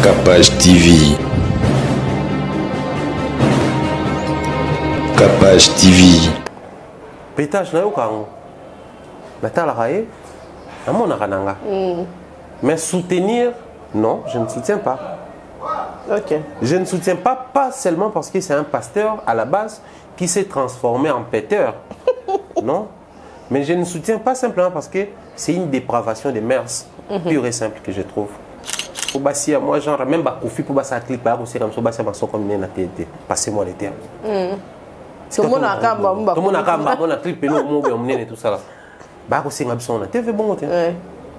Capage TV. Capage TV. Pétage na yo kango. Natala raé. Amona kananga. Mais soutenir, non, je ne soutiens pas. Ok. Je ne soutiens pas seulement parce que c'est un pasteur à la base qui s'est transformé en péteur. Non. Mais je ne soutiens pas simplement parce que c'est une dépravation des mœurs pure et simple que je trouve. Pour basser moi genre même ba kofi pour basser clip ba aussi comme ça basser ma comme na TT. Passez-moi les termes. Tout le monde a kamba tout le monde a kamba on a clip no mo be omné et tout ça là. Ba ko singa biso na TV bon te.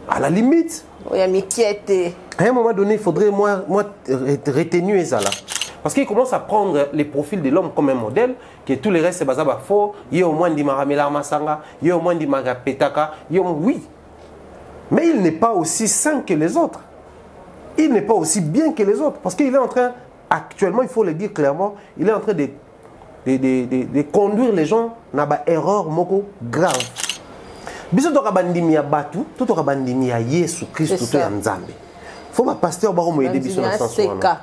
À la limite, il y a m'inquiéter. À un moment donné, il faudrait moi retenir ça là. Parce qu'il commence à prendre les profils de l'homme comme un modèle, que tous les restes c'est basé faux. Il y a au moins dit Maramela Masanga, il y a au moins dit Magapetaka, oui. Mais il n'est pas aussi sain que les autres. Il n'est pas aussi bien que les autres. Parce qu'il est en train, actuellement, il faut le dire clairement, il est en train de conduire les gens dans une erreur grave. Biso to kabandimi ya batu, to kabandimi ya Yesu Christ to ya Nzambe. Faut pas pasteur ba ko moyede biso na sens wana.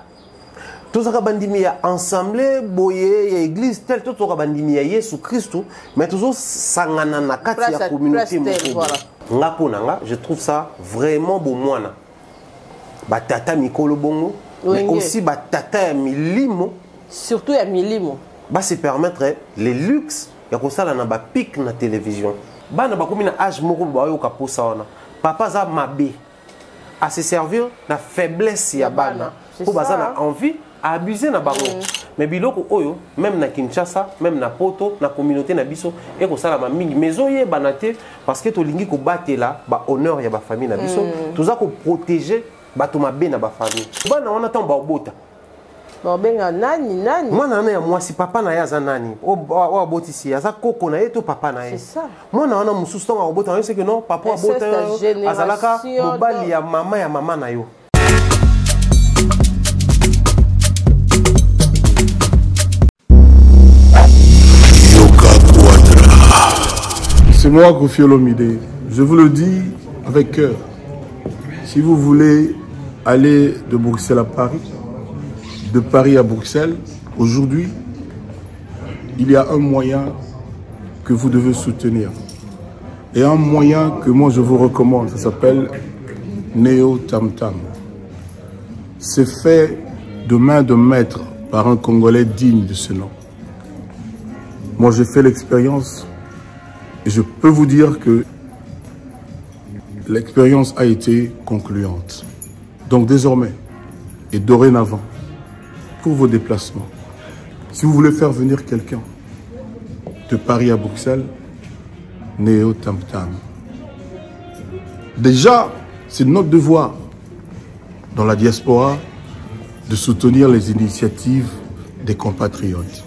To kabandimi ya ensemble boye ya église tel to kabandimi ya Yesu Christ, mais toujours sangana na kati ya communauté moko. Nga pona nga, je trouve ça vraiment beau mwana. Ba tata mikolo bongo, mais aussi ba tata ya milimo, surtout ya milimo. Ba se permettre les luxes ya ko sala na ba pic na télévision. Bana bakomi na âge moko bayo kaposa wana. Papa za mabe à se servir na faiblesse ya bana. Pour baza na envie à abuser na bango. Mais biloko oyo même na Kinshasa, même na Poto, na communauté na biso et ko sala ma mingi maison ye banate parce que to lingi ko batela ba honneur ya ba famille na biso. Toza ko protéger bato mabe na ba famille. Bana wana tan ba obota. Benga nani. Moi nana ya mwasi papa na ya za nani. O abotisi ya za koko na ye to papa na ye. C'est ça. Moi nana mususu tonga obota c'est que non papa abota azalaka mobali ya mama na yo. C'est moi Koffi Olomide. Je vous le dis avec cœur. Si vous voulez aller de Bruxelles à Paris, de Paris à Bruxelles, aujourd'hui, il y a un moyen que vous devez soutenir. Et un moyen que moi je vous recommande, ça s'appelle Neo Tam Tam. C'est fait de main de maître par un Congolais digne de ce nom. Moi j'ai fait l'expérience et je peux vous dire que l'expérience a été concluante. Donc désormais et dorénavant, pour vos déplacements, si vous voulez faire venir quelqu'un de Paris à Bruxelles, Neo Tam Tam. Déjà, c'est notre devoir dans la diaspora de soutenir les initiatives des compatriotes.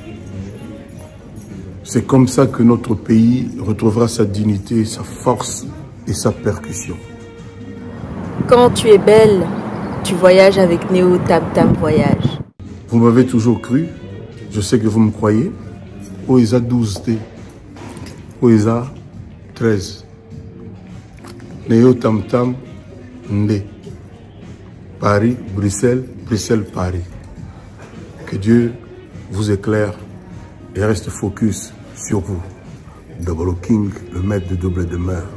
C'est comme ça que notre pays retrouvera sa dignité, sa force et sa percussion. Quand tu es belle, tu voyages avec Neo Tam Tam Voyage. Vous m'avez toujours cru, je sais que vous me croyez. Oesa 12T, Oesa 13. Neo Tam Tam Ndé. Paris, Bruxelles, Bruxelles, Paris. Que Dieu vous éclaire et reste focus sur vous. Double King, le maître de double demeure.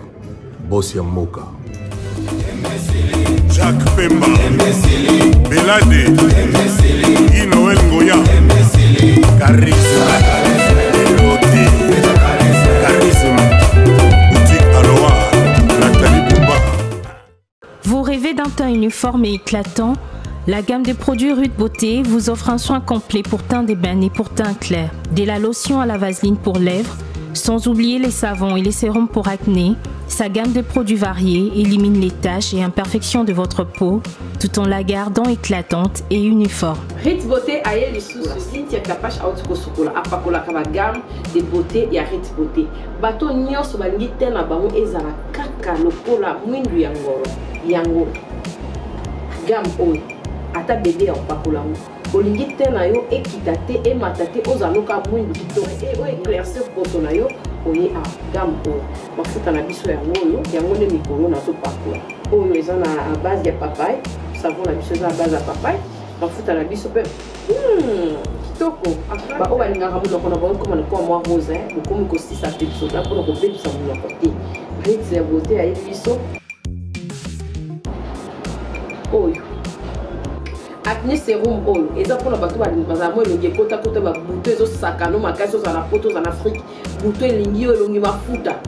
Bossia Moka. Jacques Pemba, Belade, Noël Ngoya, Charisme, Boutique Aloha, Nathalie Bouba. Vous rêvez d'un teint uniforme et éclatant? La gamme de produits Rude Beauté vous offre un soin complet pour teint d'ébène et pour teint clair. De la lotion à la vaseline pour lèvres, sans oublier les savons et les sérums pour acné. Sa gamme de produits variés élimine les taches et imperfections de votre peau tout en la gardant éclatante et uniforme. Rude Beauté a les sous-soucis qui capable de sukola apakola kama gamme de beauté et Rude Beauté. Bato nyonso balingi tena bango ezala kaka lokola mwindu ya ngoro. Yango gamme oyo ata bébé apakola olingi tena yo ekitate e matate ozaloka mwindu kitoko e o éclaircir poto na yo oye a gamme oyo mafuta na biso yango nde mikolo na topakola oyo eza na base ya papaye savon la biso za base à papaye mafuta la biso pe kitoko ba o balingaka monoko na bango comme na moi rose beaucoup ko 6 à biso da pour ko bebisa monoko te Ritz ya beauté ya biso oyo acné sérum oyo eza pour na bato baza mo elongi kota ba buto ezo sakano makasi za na poto za na Afrique buto elingi elongi mafuta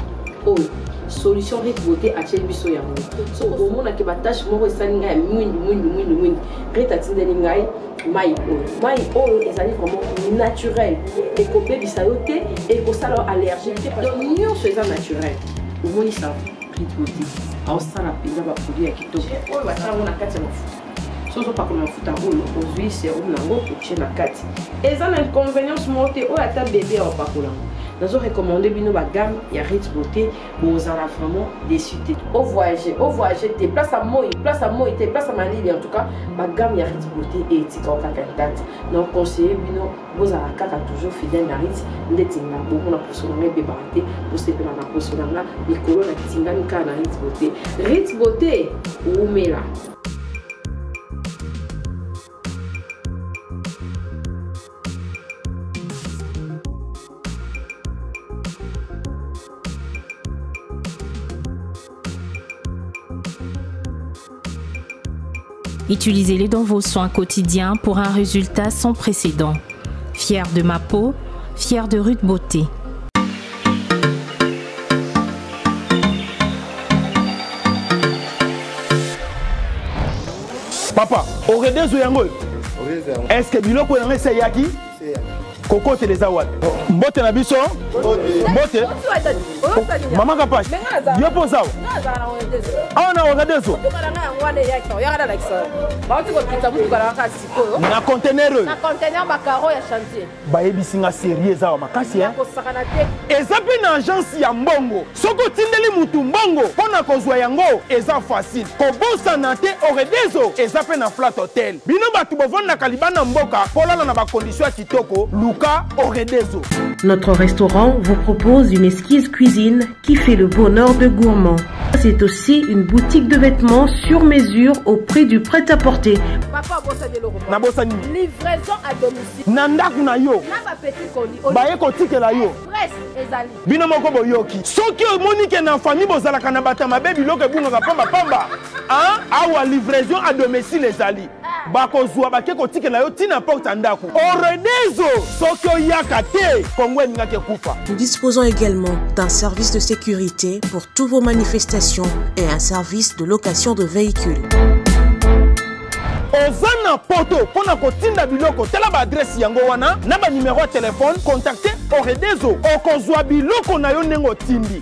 oyo solution Ritz beauté a chez biso ya mo so au monde ke ba tâche moko esalinga ya mwindi Ritz atindeli ngai mai oyo ezali vraiment naturel et ko bebisa yo te et ko sala allergique donc nyonso eza naturel omoni ça Ritz beauté au sala peza ba produit ya kitoko oyo basala na kati ya mafuta soso pas comme mafuta oyo ozwi sérum nango otie na kati eza na inconvénience moko te oyo ata bébé apakola nazo recommander bino ba gamme ya Ritz beauté bozala vraiment déçu te au voyager te place à moi te place à Malili en tout cas ba gamme ya Ritz beauté et etika okaka date donc conseiller bino bozala kaka toujours fidèle na Ritz ndetinga beaucoup na poso na bébé barate pour se pela na poso na likolo na tingani ka na Ritz beauté umela. Utilisez-les dans vos soins quotidiens pour un résultat sans précédent. Fier de ma peau, fier de Ritz beauté. Papa, Oredezo yango. Est-ce que biloko yango c'est yaki? Coco Télézawad. Mbote na biso? Mbote? Maman Kapache. Yo posa. Ah na Oredezo. Na conteneur. Na conteneur bakaro ya chantier. Ba yebisinga sérieux za makasi hein. Eza pe na agence ya mbongo. Soko tindeli mutu mbongo pona kozwa yango eza facile. Ko bosa na te Oredezo eza pe na flat hotel. Bino batu bovanda kalibana mboka polala na ba condition ya kitoko. Notre restaurant vous propose une esquisse cuisine qui fait le bonheur de gourmands. C'est aussi une boutique de vêtements sur mesure au prix du prêt-à-porter. Livraison à domicile. Nandaku na yo. Na petit colis. Baye ko tikela yo. Express ezali. Bino moko boyoki. Soki omoni na famille bozala kana bata mabebi loke bunga pamba. Hein? Awa livraison à domicile ezali. Bakozwa bake ko tikela yo tina porte ndaku. Oredezo soki oyaka te kongwe ngake kufa. Nous disposons également d'un service de sécurité pour toutes vos manifestations et un service de location de véhicules. Ozana poto pona kotinda biloko tela ba adresse yango wana na ba numéro de téléphone contactez Oredezo okozwa biloko na yo nengo tindi.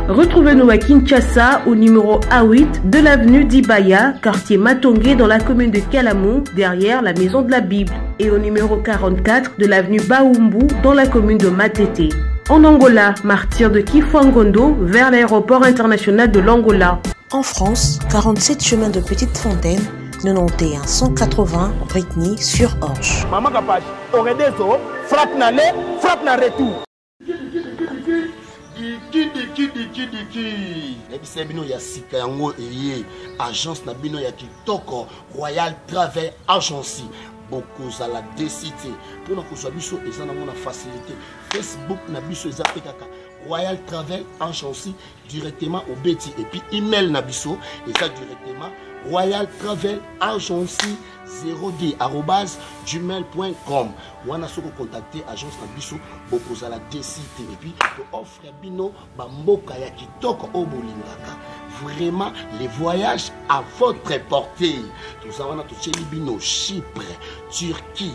Retrouvez-nous à Kinshasa au numéro A8 de l'avenue d'Ibaya, quartier Matongé dans la commune de Kalamou, derrière la maison de la Bible, et au numéro 44 de l'avenue Baoumbu dans la commune de Matete. En Angola, martyr de Kifuangondo vers l'aéroport international de l'Angola. En France, 47 chemin de Petite Fontaine, 91 180 Brittany-sur-Orge. Maman Kapache, Oredezo, frappe na le, frappe na retour. Nebisa bino ya sika yango eye agence na bino ya kitoko Royal Travel Agency bokozala décité pona kozwa biso eza na mona facilité Facebook na biso eza pekaka Royal Travel Agency directement au beti et puis email na biso eza directement Royal Travel Agency 0d@gmail.com. Wana soko contacter agence na biso bokozala décité et puis to offre bino bamboka ya kitoko obolingaka. Vraiment les voyages à votre portée. Tout ça wana to bino Chypre, Turquie,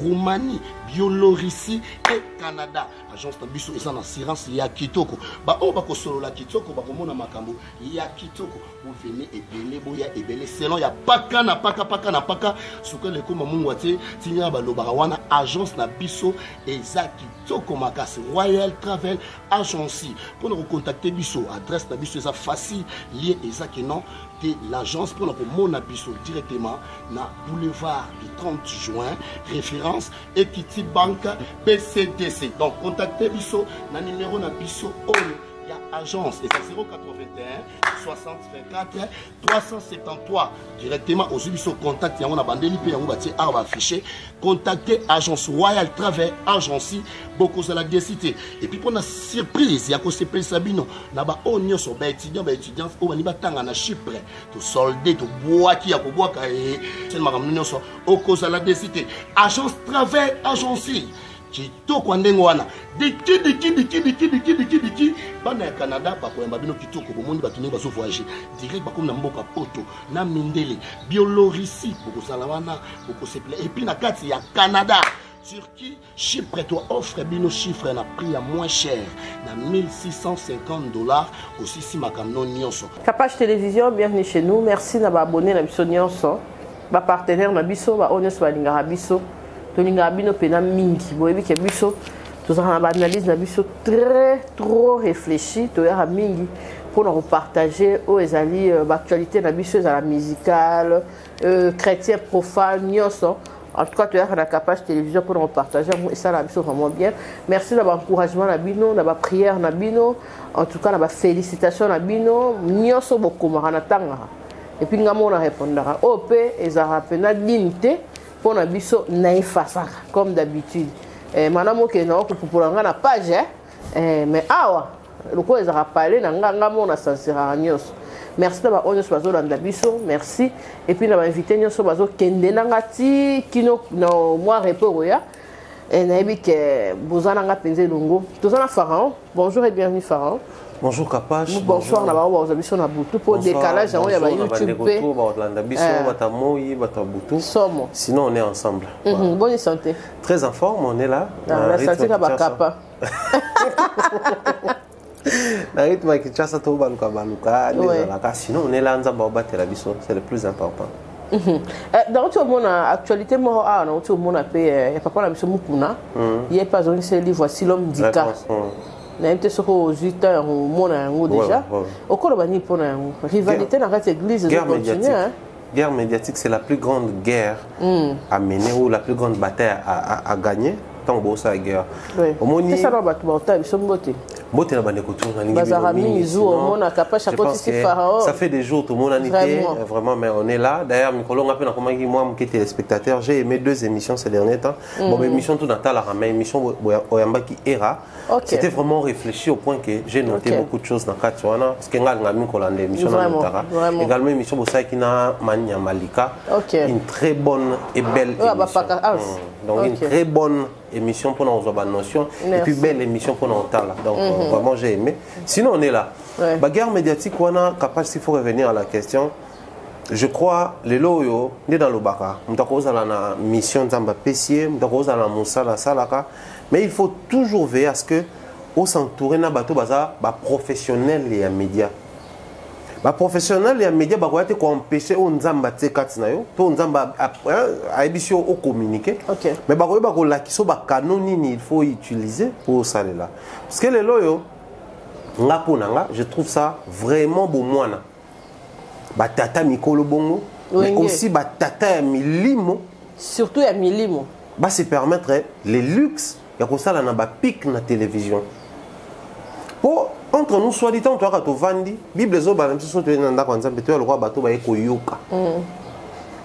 Roumanie, Biélorussie et Canada. Agence na biso eza na assurance ya kitoko. Ba o ba ko solo la kitoko ba komona makambo ya kitoko. Vous venez ebele boya ebele selon ya paka na paka suka le koma mungu ate tinya ba lobara wana agence na biso eza kitoko makasi Royal Travel Agency. Pour nous contacter biso adresse na biso eza facile lié eza que non de l'agence pour nous mona biso directement na boulevard du 30 juin référence Equity Bank BCDC. Donc contactez biso na numéro na biso oyo ya agence et c'est 081 60 24 373 directement aux Ubiso contact yango na bandeli pe yango batie arba affiché contacter agence Royal Travers agence beaucoup à la décité et puis pour la surprise ya ko surprise sabino na ba onyo so ba étudiant o bani batanga na Chypre to solder to boaki ya ko boaka et c'est makamno nyonso au cause à la décité agence Travers agence kitoko ndengo wana diki bana ya Canada bakoyamba bino kitoko bomoni batuni baso voyager direct bakomi na mboka poto na mindele biolorisi bokosala wana bokoseple et puis na kati ya Canada Turquie Chypre toi offre bino chiffre na prix ya moins cher na $1650 aussi si makamno nyonso Capage Télévision bienvenue chez nous merci na ba abonné na biso nyonso ba partenaire na biso ba onyo ba lingara biso tolinga bino pena mingi boyebi ke biso tozana ba analyse na biso très trop réfléchi to ya mingi pour nous partager aux ezali actualité na biso za la musicale chrétien profane nyonso en tout cas tu as la Capage Télévision pour nous partager et ça la biso vraiment bien merci d'avoir encouragement na bino na ba prière na bino en tout cas na ba félicitations na bino nyonso bokomaka na tanga et puis ngamo na répondra op ezara pena dignité pour na biso na efasaka comme d'habitude madame okena pour na page mais awa loko ezara parler na ngamo na sansira nyos merci na ba onyos bazo landa biso merci et puis na ba invité nyos bazo kende na ngati kino no moi repos ya na ebi ke bozana nga penze longo tozana Pharaon bonjour et bienvenue Pharaon. Bonjour Capage. Bonsoir na ba biso na butu pour décalage on ya ba YouTube pe sinon on est ensemble. Bonne santé. Très en forme, on est là. La santé ka ba kapa. Na rythme qui tchasa to baluka sinon on est là nzamba obatela biso, c'est le plus important. Dans tout le monde actualité moi dans tout le monde pe papa na biso mukuna il est pas un seul livre voici l'homme d'Ika. Na été sur aux 8 ans au monde déjà au cours de pour rivalité dans cette église guerre médiatique c'est la plus grande guerre à mener ou la plus grande bataille à gagner tant que ça guerre c'est ça va ils sont beauté ça fait des jours tout le monde a été vraiment mais on est là d'ailleurs moi qui téléspectateur j'ai aimé 2 émissions ces derniers temps bon émission tout Natal mais émission Oyamba qui era c'était vraiment réfléchi au point que j'ai noté beaucoup de choses dans Katuana parce que également émission Bossa qui na Mania Malika une très bonne et belle émission donc une très bonne émission pour nos notions et puis belle émission pour nos talents donc vraiment j'ai aimé sinon on est là la guerre médiatique on a capable s'il faut revenir à la question je crois les loyo né dans le baka mutakoza la mission zamba pessier mutakoza la musala salaka mais il faut toujours veiller à ce que on s'entourer na bato baza ba professionnel et médias ba professionnel et médias ba ko empêcher on nzamba tekati na yo to nzamba a émission au communiquer mais ba ko la kiso ba canoni il faut utiliser pour ça là parce que les loyo nga ponanga je trouve ça vraiment beau moana ba tata mikolo bongo mais aussi ba tata milimo surtout ya milimo ba se permettre les luxes ya ko sala na ba pic na télévision pour entre nous soit dit tant toi quand vandi bible zo ba même so to nda kwanza mpe to le roi bato ba eko yoka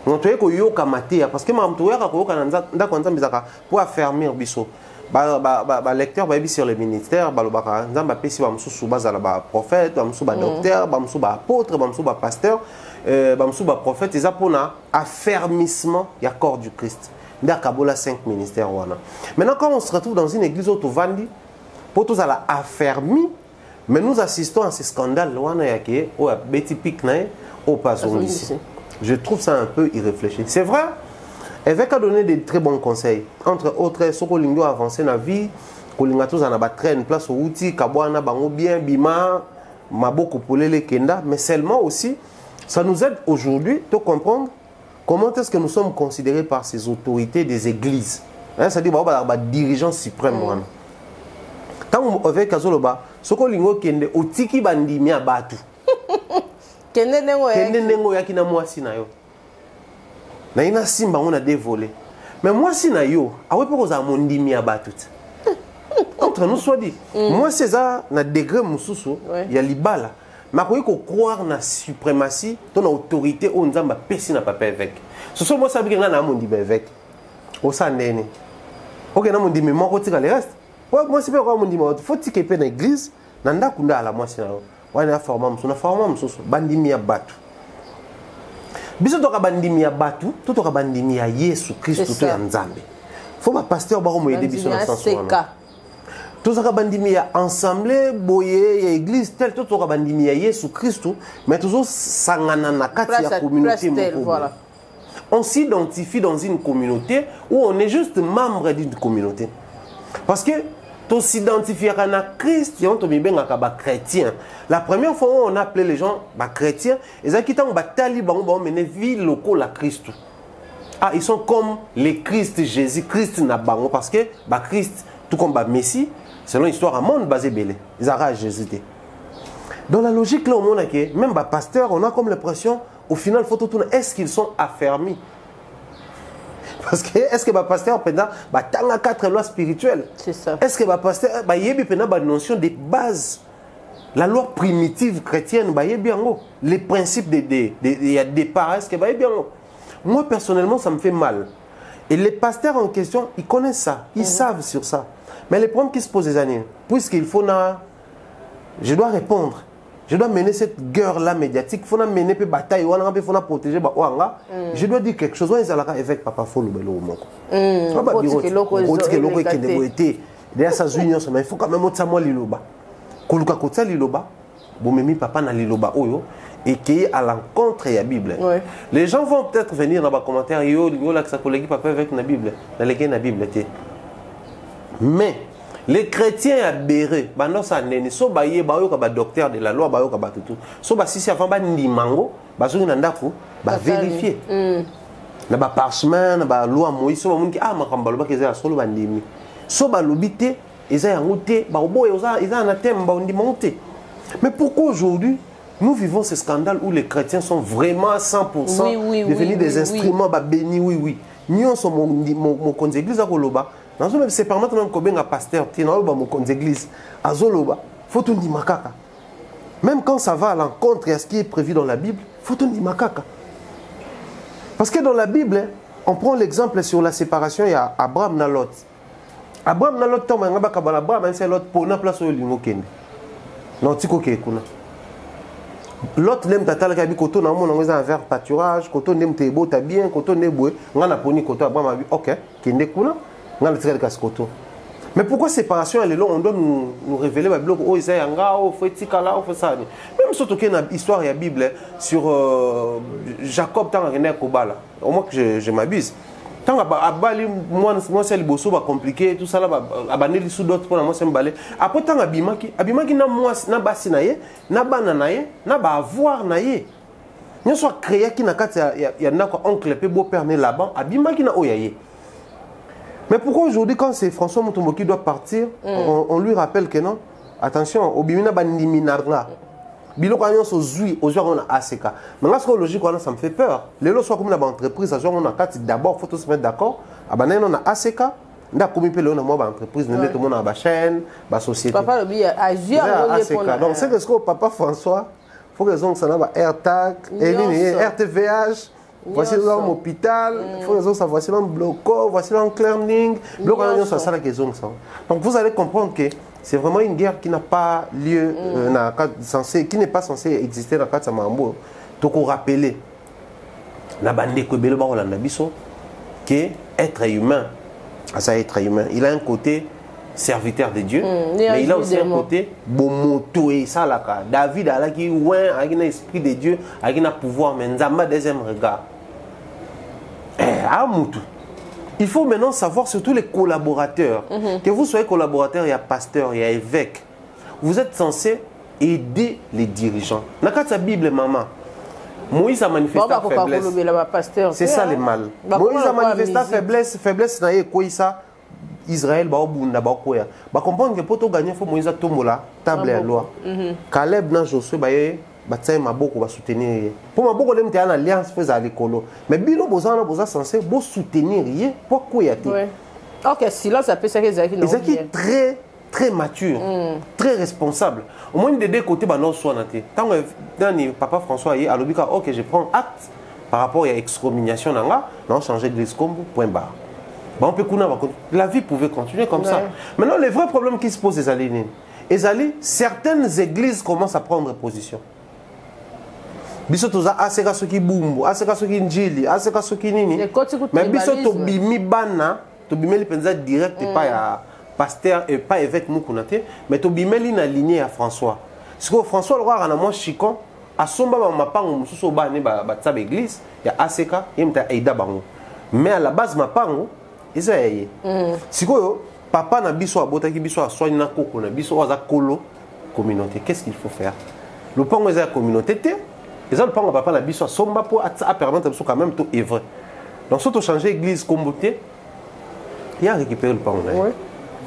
non to eko yoka matia parce que mam to ya ko yoka nda kwanza mbizaka pour affermir biso ba lecteur ba bi sur le ministère ba lobaka nzamba pesi ba msusu bazala ba prophète ba msusu ba docteur ba msusu ba apôtre ba msusu ba pasteur ba msusu ba prophète eza pona affermissement ya corps du Christ nda kabola 5 ministères wana maintenant quand on se retrouve dans une église auto vandi pour tous à la affermi mais nous assistons à ces scandales wana yake o beti pic na au pasongi je trouve ça un peu irréfléchi c'est vrai évêque a donné des très bons conseils entre autres soko lingo avancer na vie kolinga tous na ba traîne place au outil kabwana bango bien bima maboko polele kenda mais seulement aussi ça nous aide aujourd'hui de comprendre comment est-ce que nous sommes considérés par ces autorités des églises hein, c'est-à-dire ba dirigeants suprêmes wana tant avec azoloba soko lingo kende otiki bandimi ya batu kende nengo yaki na mwasi na yo na ina simba on a dévolé mais mwasi na yo awe poko za mondimi ya batu entre nous soit dit. Moi, c'est ça, na degré moussoussou, il y a l'ibala. Mais quand on croire na suprématie, ton autorité, on dit ma personne n'a pas avec. Ce sont moi ça bien là, on dit avec. Au sein d'année. Ok, on dit mais moi quand tu les restes. Moi c'est pas quoi on dit mais faut que tu dans l'église, nanda kunda à la moi c'est là. Ouais na forma moussoussou, bandimi ya batu. Biso to ka bandimi ya batu, to ka bandimi ya Yesu Christ to ya Nzambe. Faut pas pasteur ba ko moyede biso na sens wana. Tout ça bandimi ya ensemble boye ya église tel tout ça bandimi ya Yesu Christ mais toujours sangana na kati ya communauté voilà. On s'identifie dans une communauté où on est juste membre d'une communauté. Parce que tu s'identifies à Christ, on te met chrétien. La première fois où on appelait les gens chrétiens, ils ont quitté une vie locale à Christ. Ah, ils sont comme les Christ Jésus, Christ n'a pas parce que Christ, tout comme Messie, selon l'histoire, un monde basé belé. Ils ont Jésus. Dans la logique, là, on a que même pasteur, on a comme l'impression, au final, faut tout tourner. Est-ce qu'ils sont affermis? Parce que est-ce que le pasteur pendant tanga 4 lois spirituelles? C'est ça. Est-ce que le pasteur il y a une notion de base, la loi primitive chrétienne, les principes de départ, est-ce que bien? Moi personnellement, ça me fait mal. Et les pasteurs en question, ils connaissent ça, ils savent sur ça. Mais les problèmes qui se posent des années, puisqu'il faut je dois répondre. Je dois mener cette guerre-là médiatique. Il faut mener une bataille, il faut protéger. Je dois dire quelque chose. Avec Papa Folo. Il faut quand même que liloba. Koluka kota liloba. Bomemi papa na liloba oyo et qui est à l'encontre de la Bible. Les gens vont peut-être venir dans les commentaires. Yo là que sa collègue papa avec la Bible. Dans lesquels la Bible était. Mais les chrétiens aberrés, bando ça nene, so baye bayo ka ba docteur de la loi bayo ka ba tout. So ba sisi avant ba ndimango, ba zo na ndako, ba vérifier. Na ba parchemin, na ba loi Moïse, so ba mun ki makamba lo ba keza solo ba ndimi. So ba lobité, eza yango te, ba oboye eza na thème ba ndimango te. Mais pourquoi aujourd'hui nous vivons ce scandale où les chrétiens sont vraiment à 100% devenus des instruments ba béni oui. Nous sommes mon église à Koloba. C'est pas maintenant que un pasteur qui est dans l'église à Zoloba, faut tout dire makaka. Même quand ça va à l'encontre de ce qui est prévu dans la Bible, faut tout dire makaka. Parce que dans la Bible, on prend l'exemple sur la séparation, il y a Abraham et Lot. Abraham et Lot, Abraham et Lot pour une place où il y a non, tu sais l'autre l'aime tatala kabi koto na mon ngoza un verre pâturage, koto n'aime te beau ta bien, koto ne boue, ngana poni koto Abraham a dit OK, kende kuna. Mais pourquoi séparation elle est là? On doit nous révéler le bloc oh Isaïe anga oh fetikala oh ça. Même surtout qu'il y a une histoire de la Bible sur Jacob tant René Kobala. Au moins que je m'abuse. Tant abali moi c'est le bosso va compliqué tout ça là abaneli sous d'autres pour moi c'est m'balé. Après tant abimaki na moi na basi naye na bana naye na ba avoir naye. Nous soit créé qui na kati ya na ko oncle pe beau père né là-bas abimaki na oyaye. Mais pourquoi aujourd'hui, quand c'est François Mutombo qui doit partir, on lui rappelle que non? Attention, au bimina bandimi narga. Bilo quand on s'ouvre, aujourd'hui on a ACK. Mais là, ce que logique, ça me fait peur. Les lois sont comme une entreprise, on a quatre d'abord, il faut se mettre d'accord. Abané on a ACK, on a commis on a moi entreprise, tout le monde a ma chaîne, ma société. Papa le agir ACK. Donc c'est ce que papa François, il faut que les gens ça va AirTag, RTVH. Voici l'hôpital, il faut que ça voici dans Bloco, voici dans Clearning, donc vous allez comprendre que c'est vraiment une guerre qui n'a pas lieu, qui n'est pas censée exister dans le cadre de Samambo. Donc on rappelle, que être humain, il a un côté serviteur de Dieu, mais il a aussi un côté bomoto et ça là. David a qui a l'esprit de Dieu, a un pouvoir, mais Nzamba deuxième regard. Il faut maintenant savoir surtout les collaborateurs. Que vous soyez collaborateur, il y a pasteur, il y a évêque. Vous êtes censé aider les dirigeants. Dans la Bible, maman, Moïse a manifesté la faiblesse. C'est ça le mal. Moïse a manifesté la faiblesse. Israël ba obunda ba koya ba comprendre que pour to gagner faut Moïse tomola table à loi. Caleb na Josué ba tsaye maboko ba soutenir. Pour maboko lemte en alliance fais à l'écolo. Mais bilo bozana boza censé bo soutenir rien pourquoi y a. OK, silence ça peut ça qui très très mature, très responsable. Au moins des deux côtés, non soit naté. Tant que papa François est à l'obika, ok, je prends acte par rapport à l'excommunication, non changer d'église comme point barre. Bon, on peut la vie pouvait continuer comme ça. Maintenant, les vrais problèmes qui se posent, certaines églises commencent à prendre position. Biso toza aseka soki bumbu, aseka soki njili, aseka soki nini. Mais biso to bimi bana, to bimeli penza direct pas ya pasteur et pas évêque mukunate, mais to bimeli na lignée à François. Parce que François le roi na moi chicon, asomba ba mapango mususu ba ne ba tsa église, ya aseka, yemta aida bango. Mais à la base mapango, eza yeye. Sikoyo papa na biso abotaki biso aswani na koko na biso waza kolo communauté. Qu'est-ce qu'il faut faire? Le pango eza communauté te. Les gens ne papa la biso somba pour permettre quand même tout est vrai. Donc si tu changes l'église comme beauté, il y a récupéré le pain.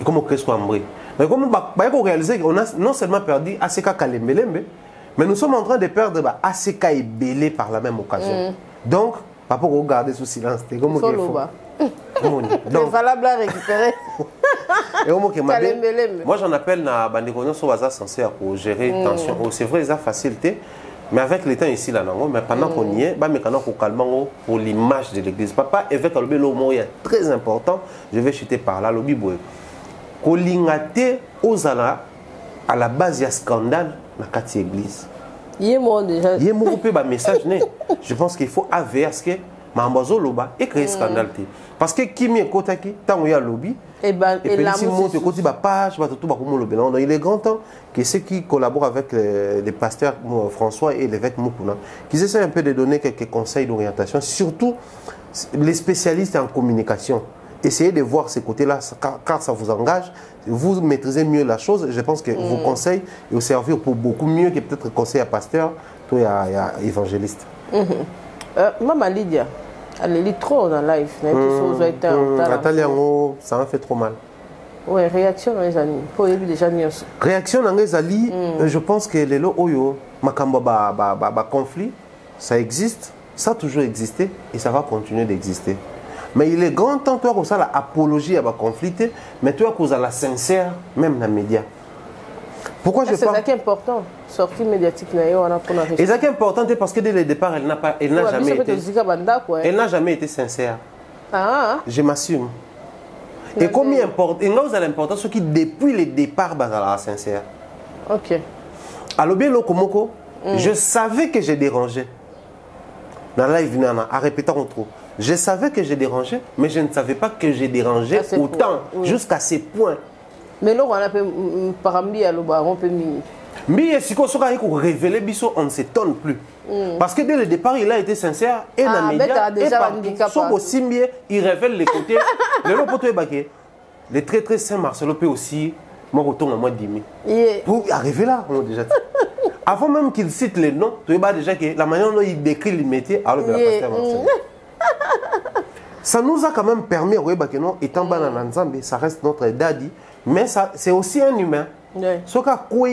Et comme on crée soit ambré. Mais comme on réalise qu'on a non seulement perdu ACK Kalembelembe, mais nous sommes en train de perdre ACK et Belé par la même occasion. Donc, papa faut garder sous silence. C'est comme il faut. C'est valable à récupérer. Moi j'en appelle na bandikono so baza censé pour gérer tension. C'est vrai, ça facilité. Mais avec le temps ici, là, mais pendant qu'on y est, pour l'image de l'église. Papa, évêque le mot est très important. Je vais chuter par là. Le Bible. Kolingate ozala à la base il y a scandale dans la église. Il y a mort déjà. Il y a mort peu message. Je pense qu'il faut AVR ce que Mambazo loba et créer scandale. Parce que qui m'y kotaki tant il y a lobby. Et puis si monte côté page, il est grand temps que ceux qui collaborent avec les pasteurs François et l'évêque Mukuna, qu'ils essaient un peu de donner quelques conseils d'orientation, surtout les spécialistes en communication. Essayez de voir ces côtés-là, car ça vous engage, vous maîtrisez mieux la chose. Je pense que vos conseils vont servir pour beaucoup mieux que peut-être conseil à pasteur, toi à évangéliste. Maman Lydia. Elle lit trop dans live. Ça m'a fait trop mal. Oui, réaction dans les amis. Pour déjà réaction dans les amis, je pense que les oyo makamba conflit, ça existe, ça a toujours existé et ça va continuer d'exister. Mais il est grand temps toi comme ça la apologie à la conflit, mais toi cause à la sincère même dans les médias. Pourquoi je parle? C'est ça qui est important. Sortie médiatique et ça qui est important parce que dès le départ elle n'a jamais été sincère. Je m'assume. Et combien important et nous a l'importance ce qui depuis le départ est sincère. OK. Alors bien lokomoko, je savais que j'ai dérangé. Dans la live nana à répéter trop. Je savais que j'ai dérangé mais je ne savais pas que j'ai dérangé autant jusqu'à ces points. Mais là on a parambi à l'obaron peut mais si on révéler biso on ne s'étonne plus parce que dès le départ il a été sincère et dans les médias et partout il révèle les côtés le très très saint Marcelo peut aussi moi retourne à moi d'Imi pour arriver là on déjà avant même qu'il cite les noms tu vois déjà que la manière dont il décrit le métier alors de la pasteur Marcelo ça nous a quand même permis que non étant bas dans Nzambe ça reste notre daddy mais ça c'est aussi un humain ce qu'a quoi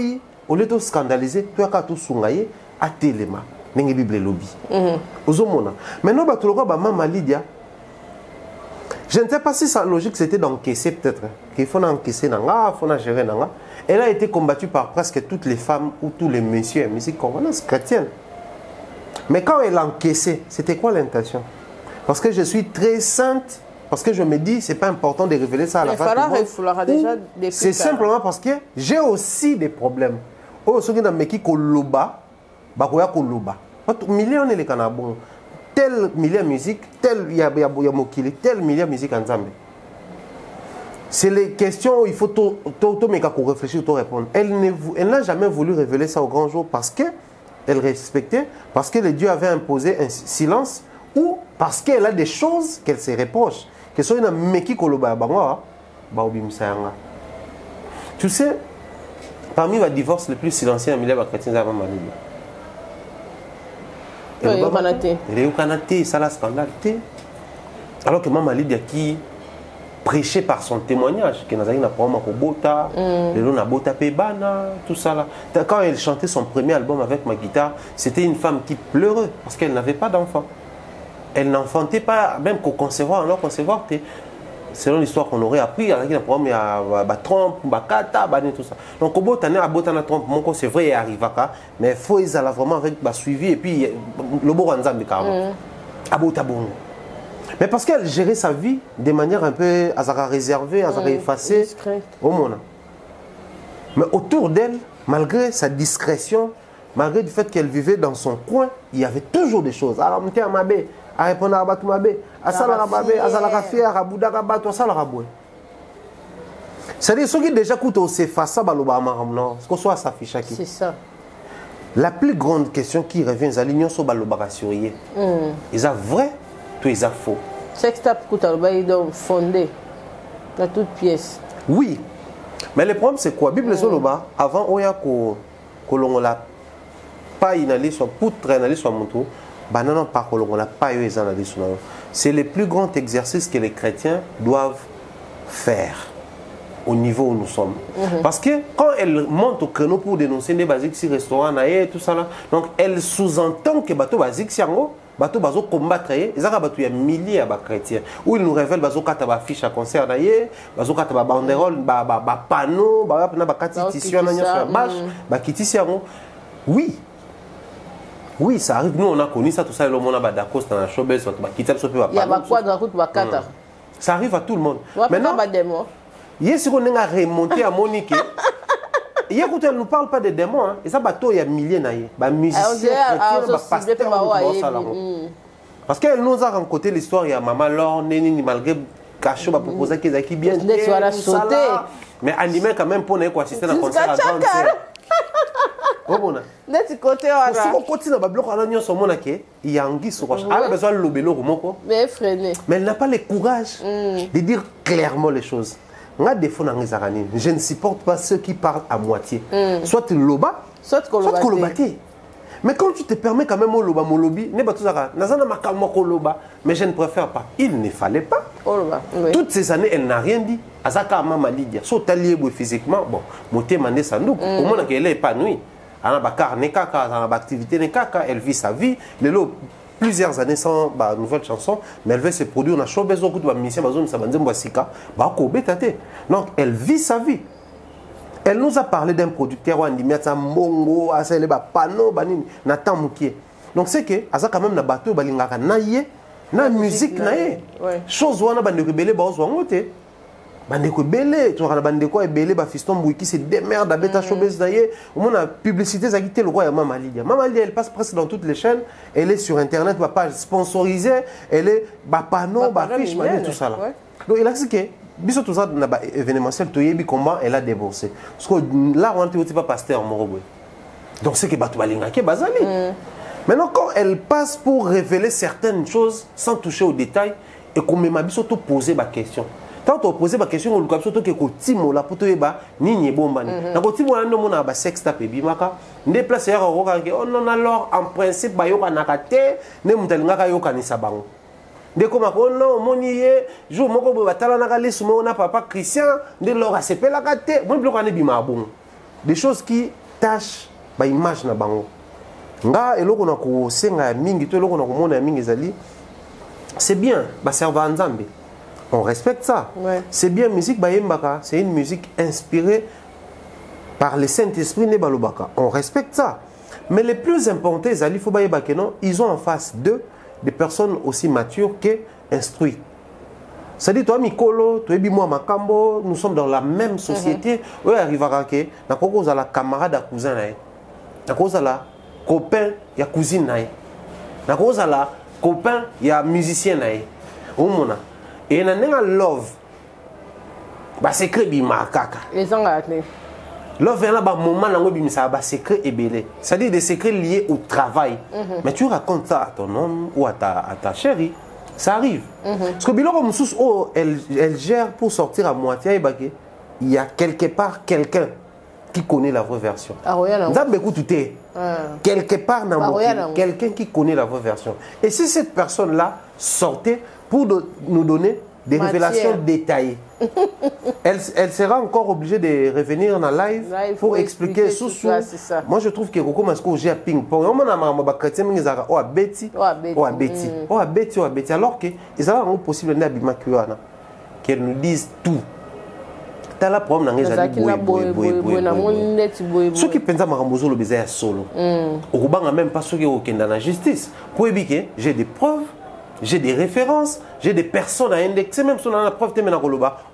au lieu de scandaliser, tu as tout soulager à téléma, n'engue Bible lobby. Ozomona. Maintenant, maman Lydia, je ne sais pas si sa logique c'était d'encaisser peut-être, qu'il faut encaisser nanga, faut gérer nanga. Elle a été combattue par presque toutes les femmes ou tous les messieurs et musique congolaise chrétienne. Mais quand elle encaissait, c'était quoi l'intention? Parce que je suis très sainte. Parce que je me dis, c'est pas important de révéler ça à la face du monde. C'est simplement parce que j'ai aussi des problèmes. Oh, ceux qui n'ont pas koloba, bakoya koloba. Millions de canabons, tel milliard musique, tel yamokili, tel milliard musique en Zambie. C'est les questions où il faut tout réfléchir, tout répondre. Elle n'a jamais voulu révéler ça au grand jour parce que elle respectait, parce que le Dieu avait imposé un silence ou parce qu'elle a des choses qu'elle se reproche. Que soit une meki koloba bangwa ba obimsanga. Tu sais, parmi les divorces les plus silencieux en milieu chrétien avant Mali. Il est au Canada, ça la scandale. Alors que Maman Lydia qui prêchait par son témoignage, que Nazari n'a pas Makobota, le na bota pebana, tout ça là. Quand elle chantait son premier album avec ma guitare, c'était une femme qui pleurait parce qu'elle n'avait pas d'enfant. Elle n'enfantait pas, même qu'au concevoir, alors concevoir, selon l'histoire qu'on aurait appris, il y a un problème, il y a Trump, Bakata, tout ça. Donc, au bout de Trump, c'est vrai, il arrive, mais il faut qu'ils aient vraiment avec suivi et puis le beau Ranzam carrément. Mais parce qu'elle gérait sa vie de manière un peu réservée, effacée au monde. Mais autour d'elle, malgré sa discrétion, malgré le fait qu'elle vivait dans son coin, il y avait toujours des choses. À répondre à Batumabé, à Salarababé, à Zalarafia, à Boudagabato, à Salaraboué. C'est-à-dire, ceux qui déjà coûtent au CFA, c'est ça. La plus grande question qui revient, c'est l'union sur Balobara Surier. Ils sont vrai, tout ils sont faux. Sextap coûte fondé dans toute pièce. Oui. Mais le problème, c'est quoi? Bible Soloba, avant, on y a que la pas inhalé soit poutre inhalé soit montou, non pas que l'on n'a pas eu inhalé sur c'est le plus grand exercice que les chrétiens doivent faire au niveau où nous sommes. Parce que quand elle monte au créneau pour dénoncer les basiques si restaurants et tout ça là, donc elle sous-entend que bateau basique si en bateau bazo combattre et ça bateau il y a milliers de chrétiens où il nous révèle bazo kata ba fiche à concert d'ailleurs bazo kata ba banderole ba panneau ba na kati tissu na nya sur bâche ba kiti si en oui. Oui, ça arrive. Nous, on a connu ça, tout ça. Le monde a d'accord dans la showbiz, il y a quoi dans la route, ça arrive à tout le monde. Maintenant, il y a ce qu'on a remonté à Monique. Il y a quand elle ne nous parle pas de démons, et ça, il y a milliers de musiciens, parce qu'elle nous a rencontré l'histoire. Il y a Maman Laure, Néni, malgré Cachot, proposer qu'ils aient bien. Mais animé quand même pour assister à un concert à grande scène. Neti côté wana. Parce qu'on continue à bloquer la nyonso mona ke yangi soroche. Elle a besoin de lobelo romoko. Mais freiner. Mais elle n'a pas le courage de dire clairement les choses. Nga défaut na ngizarani. Je ne supporte pas ceux qui parlent à moitié. Soit loba, soit kolobati. Mais quand tu te permets quand même au loba mon lobby, ne ba tuzaka. Nazana makamo ko loba, mais je ne préfère pas. Il ne fallait pas. Toutes ces années, elle n'a rien dit. Azaka mama Lydia. So talié physiquement, bon, moté mandé sandouk. Au moins qu'elle est épanouie. Elle a activité, elle vit sa vie. Plusieurs années sans nouvelle chanson, mais elle veut se produire dans showbiz. Donc elle vit sa vie. Elle nous a parlé d'un producteur Mongo, Pano, Nathan Moukier. Donc c'est que ça quand même na bateau balingaka naie na musique naie. Chose wana bande rebelle bazwangote. Bandeko belé, tu vois la bandeko est belé ba fiston Mbouiki qui se démerde à bêta showbiz d'ailleurs. Au moins la publicité ça quitté le roi Maman Lydia. Maman Lydia elle passe presque dans toutes les chaînes, elle est sur internet, ba page sponsorisée, elle est ba panneau, ba fiche, tout ça là. Donc il a dit que biso tout ça na ba événementiel toyebi comment elle a déboursé. Parce que là on était pas pasteur Morobo. Donc c'est que ba to balinga ke bazali. Maintenant quand elle passe pour révéler certaines choses sans toucher aux détails et qu'on m'a biso to poser ba question. Quand on pose la question, on a dit que Timo la pour te ba ni bomba ni. Donc Timo la non ba sex tape bimaka. Ne place ya ro ka oh non alors en principe ba yo kanaka te ne mutalinga ka yo kanisa bango. De comme ko non moniye jour moko ba tala na ka lesu mo na papa Christian de lora sepela ka te mo bloka ne bima bon. Des choses qui tâchent ba image na bango. Nga eloko na ko senga mingi to eloko na ko mona mingi zali. C'est bien ba serva nzambe. On respecte ça. C'est bien musique Bayembaka, c'est une musique inspirée par le Saint-Esprit Nebalobaka. On respecte ça. Mais les plus importants, ils ont en face d'eux des personnes aussi matures qu'instruites. C'est-à-dire, toi, Mikolo, toi, moi, Makambo, nous sommes dans la même société. Oui, arrivera que, na cause à la camarade à cousin, na cause à la copain, il y a cousine, na cause à la copain, il y a musicien, au monde. Et na love ba secret bi makaka les engagés love là ba moment na ngobi ça ba secret ebelé c'est-à-dire des secrets liés au travail mais tu racontes ça à ton homme ou à ta chérie ça arrive parce que biloko mususu oh elle gère pour sortir à moitié il y a quelque part quelqu'un qui connaît la vraie version quelque part quelqu'un qui connaît la vraie version et si cette personne là sortait pour nous donner des révélations détaillées. Elle sera encore obligée de revenir en live pour expliquer sous. Moi je trouve que Roko Masko j'ai ping-pong. On a chrétien qui a oh abeti, alors que ils ont possible d'abima kuana. qu'elle nous dise tout. T'as la problème dans les années ceux qui pensent à Marambozo le baiser solo. Au Rouban même pas ceux qui ont dans la justice. Pour éviter, j'ai des preuves, j'ai des références, j'ai des personnes à indexer, même si on a la preuve, tu es maintenant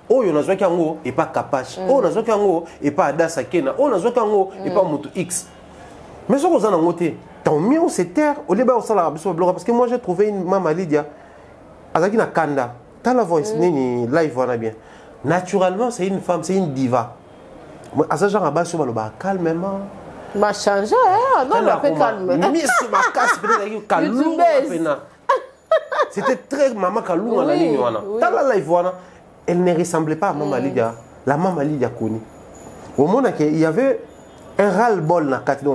oh, il y a un kango et pas Kapache. Oh, il y a un kango et pas Adassa Kena. Oh, il y a un kango et pas Moto X. Mais ce qu'on a noté, tant mieux on s'est terre, au débat au salaire, parce que moi j'ai trouvé une maman Lydia, Azaki na Kanda, t'as la voix, ni live, on a bien. Naturellement, c'est une femme, c'est une diva. Moi, à ce genre de base, je vais calmement. Ma changé, hein? Non, on peut calmer. Mais sur ma casse, peut-être calou. C'était très maman calou dans la ligne. Dans la live, elle ne ressemblait pas à Maman Lydia. La Maman Lydia connue. Au moment où il y avait un ras-le-bol dans la carte, je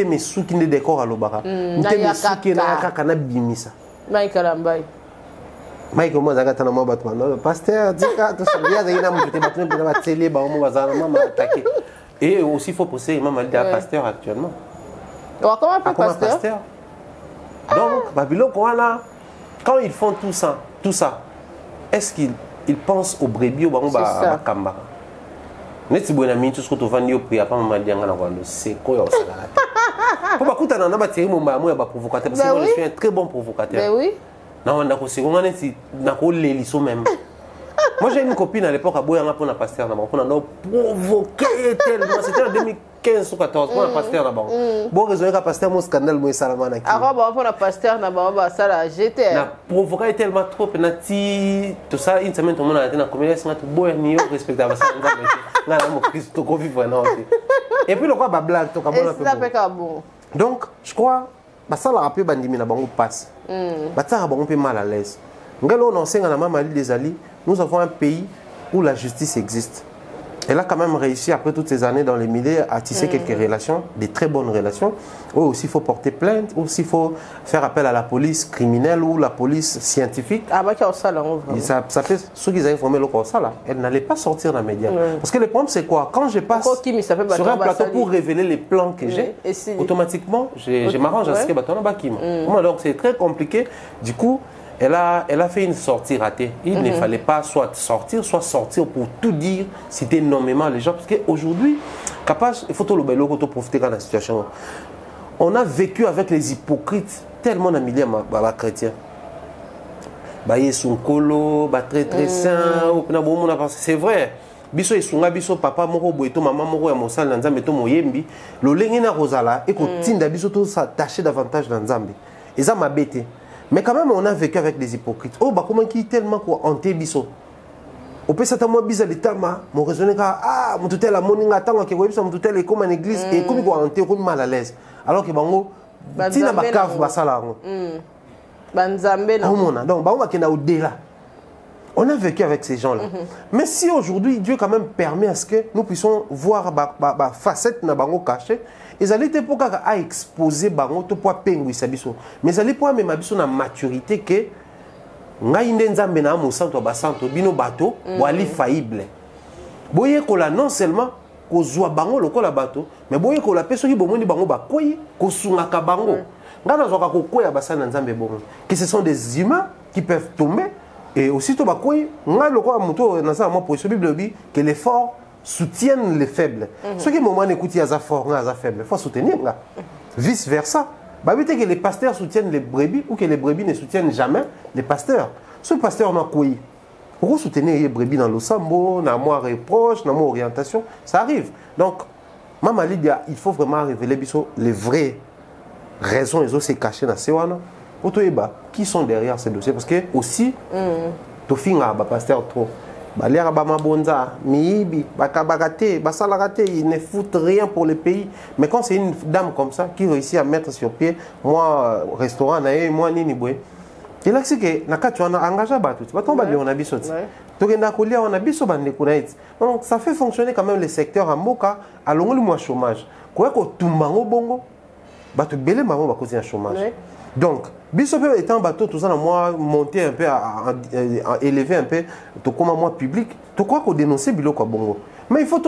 me suis souki de décor à l'obara. Je me suis souki de la bimisa. Mike, moi, j'ai gâté mon bâtiment. Pasteur, dis que tout ça, il y a des gens qui ont télé, et aussi, il faut pousser Maman Lydia pasteur actuellement. Comment pasteur? Donc, Babylone, quand ils font tout ça, est-ce qu'ils pensent au brebis ou au Kamba? Neti bwana mintu ce que tu vas dire puis après Maman Lydia ngana kwa c'est quoi ça là? Pour bakuta na ba tirer mon maman ya ba provocateur parce que moi je suis un très bon provocateur. Ben oui. Non, on a ko seconde neti na ko leliso même. Moi j'ai une copine à l'époque à Boyanga pour na pasteur na ba pour na provoquer tellement c'était en 2015 ou 14 pour na pasteur na ba. Bon raison ka pasteur mon scandale mo salama na ki. Ah ba pour na pasteur na ba ça là j'étais. Na provoquer tellement trop penati tout ça une semaine tout le monde a été na comédie c'est tout boy ni respectable ça na mon Christ ko vivre non. Et puis le quoi ba blague to ka bon. Donc je crois ba ça la rappel bandimi na bango passe. Ba ça bango peu mal à l'aise. Ngalo on enseigne à la Maman Lydia Ezali, nous avons un pays où la justice existe. Elle a quand même réussi, après toutes ces années dans les milieux, à tisser quelques relations, des très bonnes relations. Aussi, il faut porter plainte, aussi, il faut faire appel à la police criminelle ou la police scientifique. Ah, bah, ça, là, ça fait ceux qui avaient formé le corps, ça, là, elle n'allait pas sortir dans les médias. Parce que le problème, c'est quoi? Quand je passe sur un plateau pour révéler les plans que j'ai, automatiquement, je m'arrange à ce que donc, c'est très compliqué. Du coup, elle a fait une sortie ratée. Il ne fallait pas soit sortir pour tout dire, citer nommément les gens. Parce qu'aujourd'hui, il faut tout le profiter de la situation. On a vécu avec les hypocrites tellement dans le milieu chrétien. Très saint, c'est vrai. Biso esunga biso papa moko boeto maman moko ya mosala na nzambe to moyembi lo lengi na rozala et ko tinda biso to s'attacher davantage dans nzambe. Et ça m'a bêté. Mais quand même, on a vécu avec des hypocrites. Oh, bah comment qui tellement quoi hanté biso. Au peut ça moi bizarre l'état mon raisonner ah mon tutel la moninga tant que web ça mon tutel est comme en église et comme quoi hanté comme mal à l'aise. Alors que bango tina ba cave ba sala ngo. Banzambe na. Donc bango ba kena au-delà. On a vécu avec ces gens-là. Mais si aujourd'hui Dieu quand même permet à ce que nous puissions voir ba facette na bango caché. Ils allaient te pour à exposer bango to pour pengui sabiso mais ils allaient pour même abiso na maturité que ngai ndenzambe na mo santo ba santo bino bato wali faillible boye ko la non seulement ko zwa bango lokola bato mais boye ko la peso ki bomoni bango ba koyi ko sunga ka bango ngana zoka ko koya basana nzambe bongo que ce sont des humains qui peuvent tomber et aussitôt ba koyi ngai lokola moto na sa mo position bible dit que les forts soutiennent les faibles. Ceux qui moment écoutent les forts, les faibles, il faut soutenir là. Vice versa. Bah oui, que les pasteurs soutiennent les brebis ou que les brebis ne soutiennent jamais les pasteurs. Ce pasteur n'a quoi? Pour soutenir les brebis dans le sambo, dans moi reproche, dans mon orientation, ça arrive. Donc, Maman Lydia, il faut vraiment révéler les vraies raisons et se cacher dans ces wana. Qui sont derrière ces dossiers? Parce que aussi, Tofinga, pasteur trop. Baléra Bamabonza, Miibi, Bakabagate, Basalarate, ils ne foutent rien pour le pays. Mais quand c'est une dame comme ça qui réussit à mettre sur pied, moi, restaurant, moi, Niniboué, il a dit que tu as engagé Batou, tu vas tomber on a bisou. Donc ça fait fonctionner quand même le secteur en Moka, à l'ongole moins chômage. Quoi que tout le monde bongo, Batou belé maman va causer un chômage. Donc, Bissop étant bateau, tout ça, moi, monter un peu, à élever un peu, tout comme moi public, tout quoi qu'on dénonce Bilo quoi bongo. Mais il faut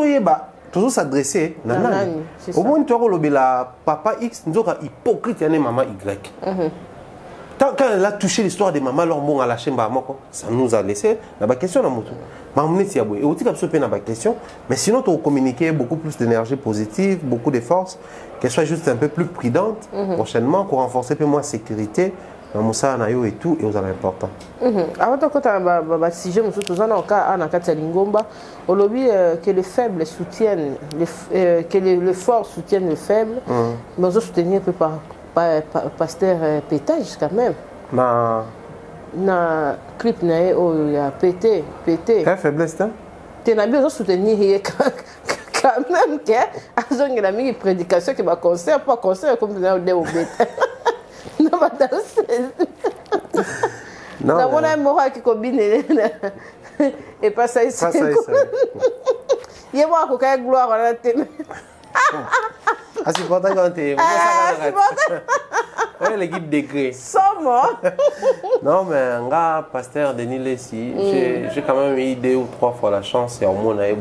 toujours s'adresser. Au moins, tu as la papa X, nous avons hypocrite, il y a maman Y. Quand elle a touché l'histoire de maman, alors bon, à la chaîne, ça nous a laissé la question dans moto. Et aussi comme ça, la question. Mais sinon, tu as communiqué beaucoup plus d'énergie positive, beaucoup de force, qu'elle soit juste un peu plus prudente prochainement pour renforcer un peu moins la sécurité. Moussa Nayo et tout, et vous avez important. Avant de quand sujet, on lobby que les faibles soutiennent, que les forts soutiennent les faibles. Mais on soutenir peu par pasteur Pétage quand même. Na clip na il a pété. Quelle faiblesse t'as? Tu as bien soutenir quand même que a mis une prédication qui va concert, pas concert comme nous avons dit. Non, non, on a un moral qui combine et pas ça ici. Il y a moi qui a gloire à la télé. Ah, c'est important quand tu es. Oui, l'équipe degré. Non, mais un gars, pasteur Denis Lessi, j'ai quand même eu 2 ou 3 fois la chance, et au moins, il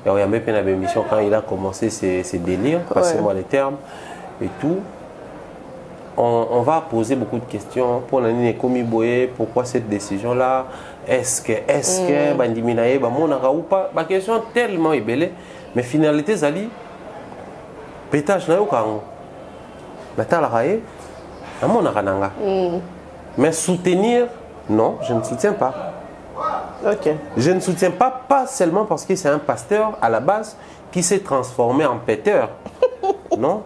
y a même une émission quand il a commencé ses délires, passez-moi les termes, et tout. On va poser beaucoup de questions pour l'année commis boye, pourquoi cette décision là, est-ce que bandiminaye bamonaka ou pas, la question tellement ébellée, mais finalité zali pétage na yo kango batala raé amonaka nanga. Mais soutenir, non, je ne soutiens pas. Je ne soutiens pas seulement parce que c'est un pasteur à la base qui s'est transformé en péteur. Non.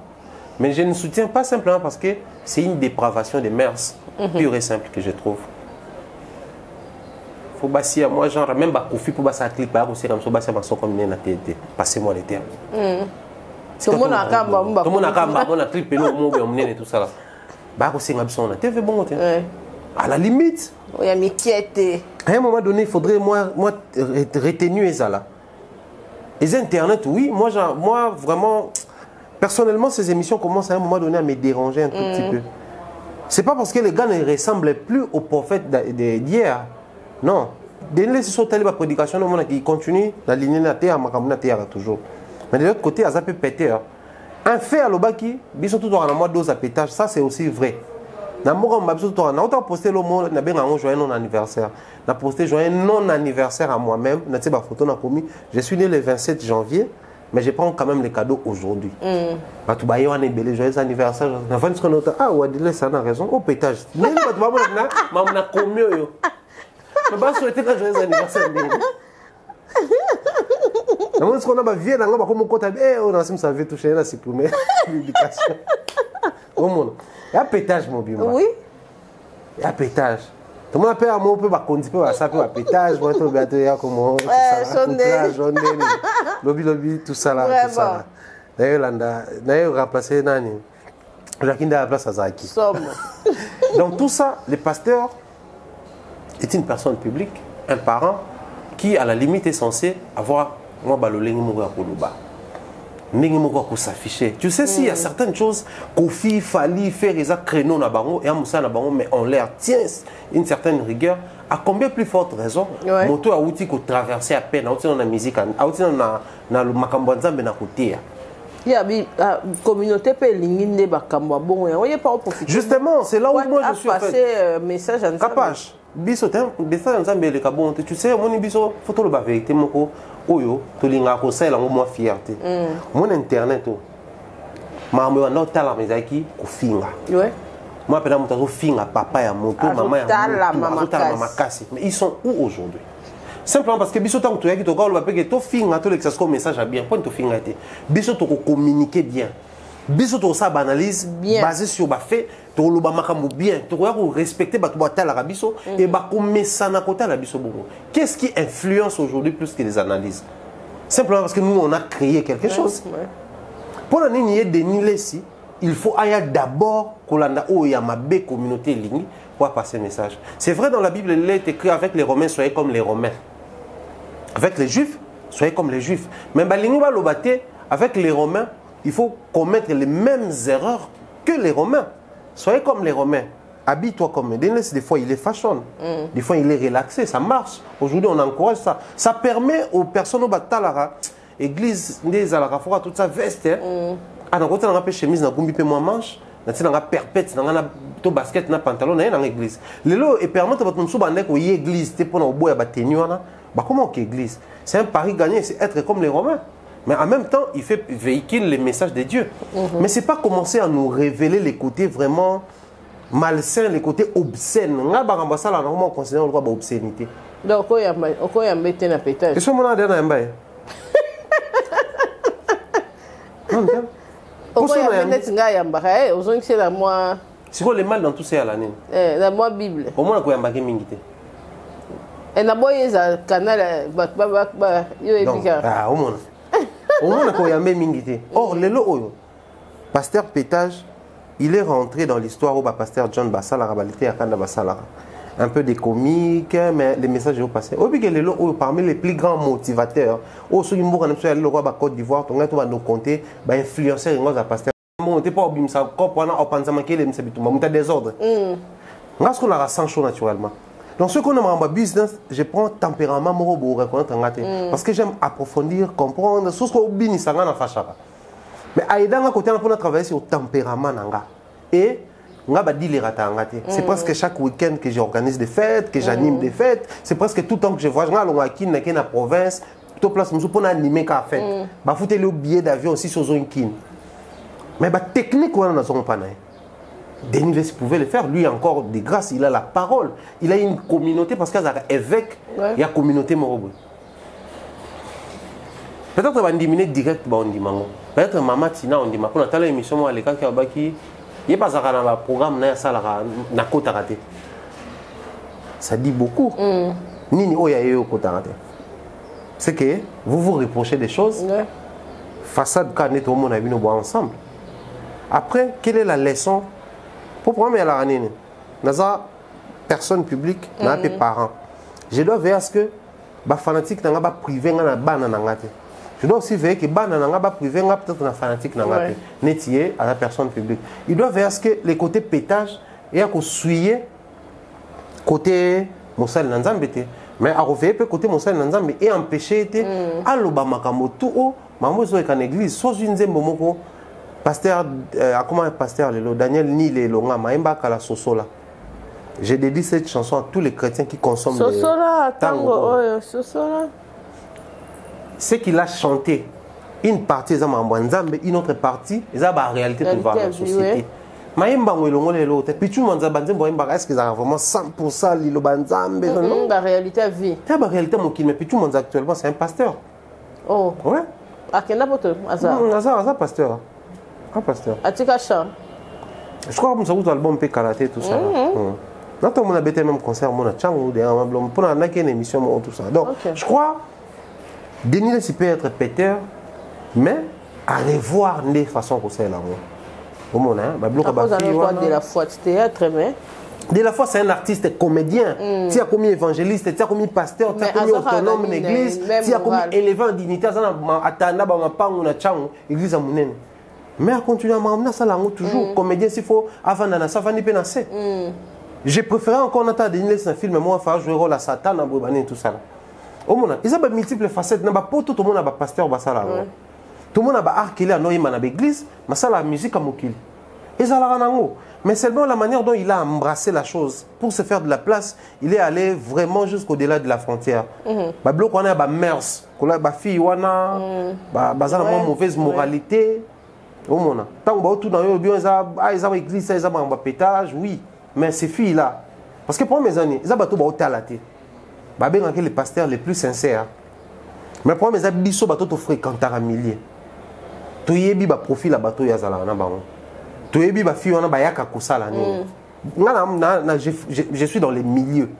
Mais je ne soutiens pas simplement parce que c'est une dépravation des mœurs pure et simple que je trouve. Faut basser à moi, genre, même Bakofi pour basser à clip, aussi comme ça, basser à ma soeur comme une TNT. Passez-moi les termes. Tout le monde a un clip et nous, et tout ça là. Bah, aussi, on a TV bon. À la limite. Oui, mais qui était. À un moment donné, il faudrait, moi retenir ça là. Les Internet, oui, moi vraiment. Personnellement, ces émissions commencent à un moment donné à me déranger un tout petit peu. C'est pas parce que les gars ne ressemblent plus aux prophètes d'hier. Non. Dès ce sont la prédication, qui continue la ligne de terre, ma terre toujours. Mais de l'autre côté, ça peut péter. Un fait à l'obaki, ils sont tout en mode dose à pétage, ça c'est aussi vrai. On a posté le mot, on a bien joyeux non anniversaire. On a posté joyeux non anniversaire à moi-même. Je suis né le 27 janvier. Mais je prends quand même les cadeaux aujourd'hui. Joyeux anniversaire. Ah, ouais, ça a raison. Au pétage. Mais on a commis. Je vais souhaiter un joyeux anniversaire. On a vie dans le côté. On a touché, on a supprimé l'éducation. Il y a pétage, mon bimba. Oui. Il y a pétage. Tout le monde peut avoir un peu de ça peut pétage, moi tout bien comme lobby tout ça là. D'ailleurs remplacer Nani. Jacqueline à la place à Zaki. Donc tout ça, le pasteur est une personne publique, un parent qui à la limite est censé avoir moi balolengi mourir pour le bas. Tu sais, s'il y a certaines choses qu'il fallait faire des créneaux et mais on leur tient une certaine rigueur, à combien plus forte raison, moto a outil qu'on traverser à peine, outil dans la musique, outil dans le macambanza ben à côté. Il y a une communauté qui est justement, c'est là où moi je suis passé message à Capage. Biso tu sais, mon biso photo le vérité moko oyo to linga ko sala mo fierté. Mon internet to. Mambo wana tala mezaki ko finga. Ouais. Moi pena moto ko finga papa ya moto maman ya maman kasi. Mais ils sont où aujourd'hui? Simplement parce que biso tant to yaki to ka lo ba peke to finga to l'exercice comme message à bien. Point to finga té. Biso to ko communiquer bien. Biso to sa analyse basée sur ba fait. To lo ba makambo bien. To ko respecter ba to ba tala biso et ba ko mesana ko tala biso bongo. Qu'est-ce qui influence aujourd'hui plus que les analyses? Simplement parce que nous on a créé quelque chose. Pour la nier Denis Lessi, il faut aller d'abord kolanda o ya mabe communauté ligne pour passer le message. C'est vrai dans la Bible il est écrit avec les Romains soyez comme les Romains. Avec les Juifs, soyez comme les Juifs. Mais ba ligne ba lobaté avec les Romains, il faut commettre les mêmes erreurs que les Romains. Soyez comme les Romains. Habille-toi comme eux. Des fois, il est fashion. Des fois, il est relaxé. Ça marche. Aujourd'hui, on encourage ça. Ça permet aux personnes au Batalara, église, des toute sa veste. Ah, on a chemise, on a moins manche. On a perpète, on a to basket na pantalon na dans l'église. Lelo et permettre votre monsieur bande ko y église te pour na boya ba tenue wana. Bah comment que église? C'est un pari gagné, c'est être comme les Romains. Mais en même temps, il fait véhicule les messages de Dieu. Mais c'est pas commencer à nous révéler les côtés vraiment malsains, les côtés obscènes. On a baramba ça là normalement on considère le droit d'obscénité. Donc on y a mettre na pétage. Et ce moment là derrière mbaye. Pourquoi il y a peut-être nga yamba aux gens c'est la moi. C'est quoi le mal dans tout ça là nini? La moi Bible. Au moins ko yamba ke mingité. Et na boye za canal ba yo ebika. Ah au moins. Au moins ko yamba mingité. Or lelo oyo. Pasteur Pétage, il est rentré dans l'histoire où pasteur John Bassala rabalité à Kanda Bassala. Un peu des comiques, mais les messages ont passé. Parmi les plus grands motivateurs, au Soumbourg, le roi de Côte d'Ivoire, on a nos compter, influencer les pasteur. On n'était pas obligé de faire des ordres. On a ce qu'on a sans chaud naturellement. Donc, ce qu'on a en business, je prends tempérament pour reconnaître parce que j'aime approfondir, comprendre, ce qu'on a bien ça en fachara. Mais à côté, on a travaillé sur le tempérament et c'est presque chaque week-end que j'organise des fêtes, que j'anime des fêtes. C'est presque tout le temps que je voyage. Je suis dans la province, toute place pour animer la fête. Je fais le billet d'avion aussi sur Zone Kin. Mais la technique, on n'a pas. Denis pouvait le faire. Lui, encore de grâce, il a la parole. Il a une communauté parce qu'il y a un évêque, il y a une communauté morobo. Peut-être qu'on va diminuer direct, peut-être Maman Tina, on dit, on a une émission à l'école qui il n'y a pas un programme na kota raté. Ça dit beaucoup. Nini oya yo kota raté. C'est que vous vous reprochez des choses. Façade quand tout le monde a vu nous boire ensemble. Après, quelle est la leçon pour prendre la année? Naza personne publique, n'a pas parents. Je dois veiller à ce que les fanatiques n'ont pas privé na bana nangate. Je dois aussi veiller que bana nanga ba privé nga peut-être na fanatique nangate. Netier à la personne publique. Il doit veiller à ce que les côtés pétage et à suyer côté Moussal Nanzambete. Mais à reveiller peu côté Moussal Nanzambe et empêcher te à l'Obama Kamotu o mamozo et en église so une zembomoko pasteur comment pasteur le Daniel ni les longa maimba kala sosola. J'ai dédié cette chanson à tous les chrétiens qui consomment sosola tango sosola. Ce qu'il a chanté, une partie est Nzambe, une autre partie est la réalité de la société. Est-ce qu'ils ont vraiment 100% l'île Nzambe? La réalité à vie. La réalité, mais tout le monde actuellement, c'est un pasteur. Oh. Ouais. À quel âge? Azar, pasteur. Un pasteur. Atika Chan. Je crois que nous avons album P Karaté, tout ça. Nous avons un même concert, on a Tchangou, pour une émission, tout ça. Donc, je crois. Denis peut être péteur, mais à revoir de façon comme ça là. De la foi, théâtre, mais. De la foi, c'est un artiste comédien. Tu as commis évangéliste, tu as commis pasteur, tu as commis autonome en église, tu as commis élevant en dignité, tu as église à Mounen. Mais à continuer à m'emmener ça là toujours. Comédien, s'il faut, avant d'en ça, va penser. J'ai préféré encore Nathan Denis dans un film, moi, faire jouer rôle à Satan, à Boubani et tout ça. Ils ont multiples facettes. Tout le monde a un pasteur. Tout le monde a un art qui est à l'église, mais ça la musique à Moukil. Mais seulement la manière dont il a embrassé la chose, pour se faire de la place, il est allé vraiment jusqu'au-delà de la frontière. Bloc on a des mœurs, des filles, des mauvaise moralité. Tant que tout dans l'église, ils ont un pétage, oui. Mais ces filles-là, parce que pour mes années, ils ont un peu les pasteurs les plus sincères. Mais pour mes amis, ils ont fréquenté à milliers. Tu as un profil à bateau yazala na bango. Tu as un fille on a bayaka kusala ni. Je suis dans les milieux.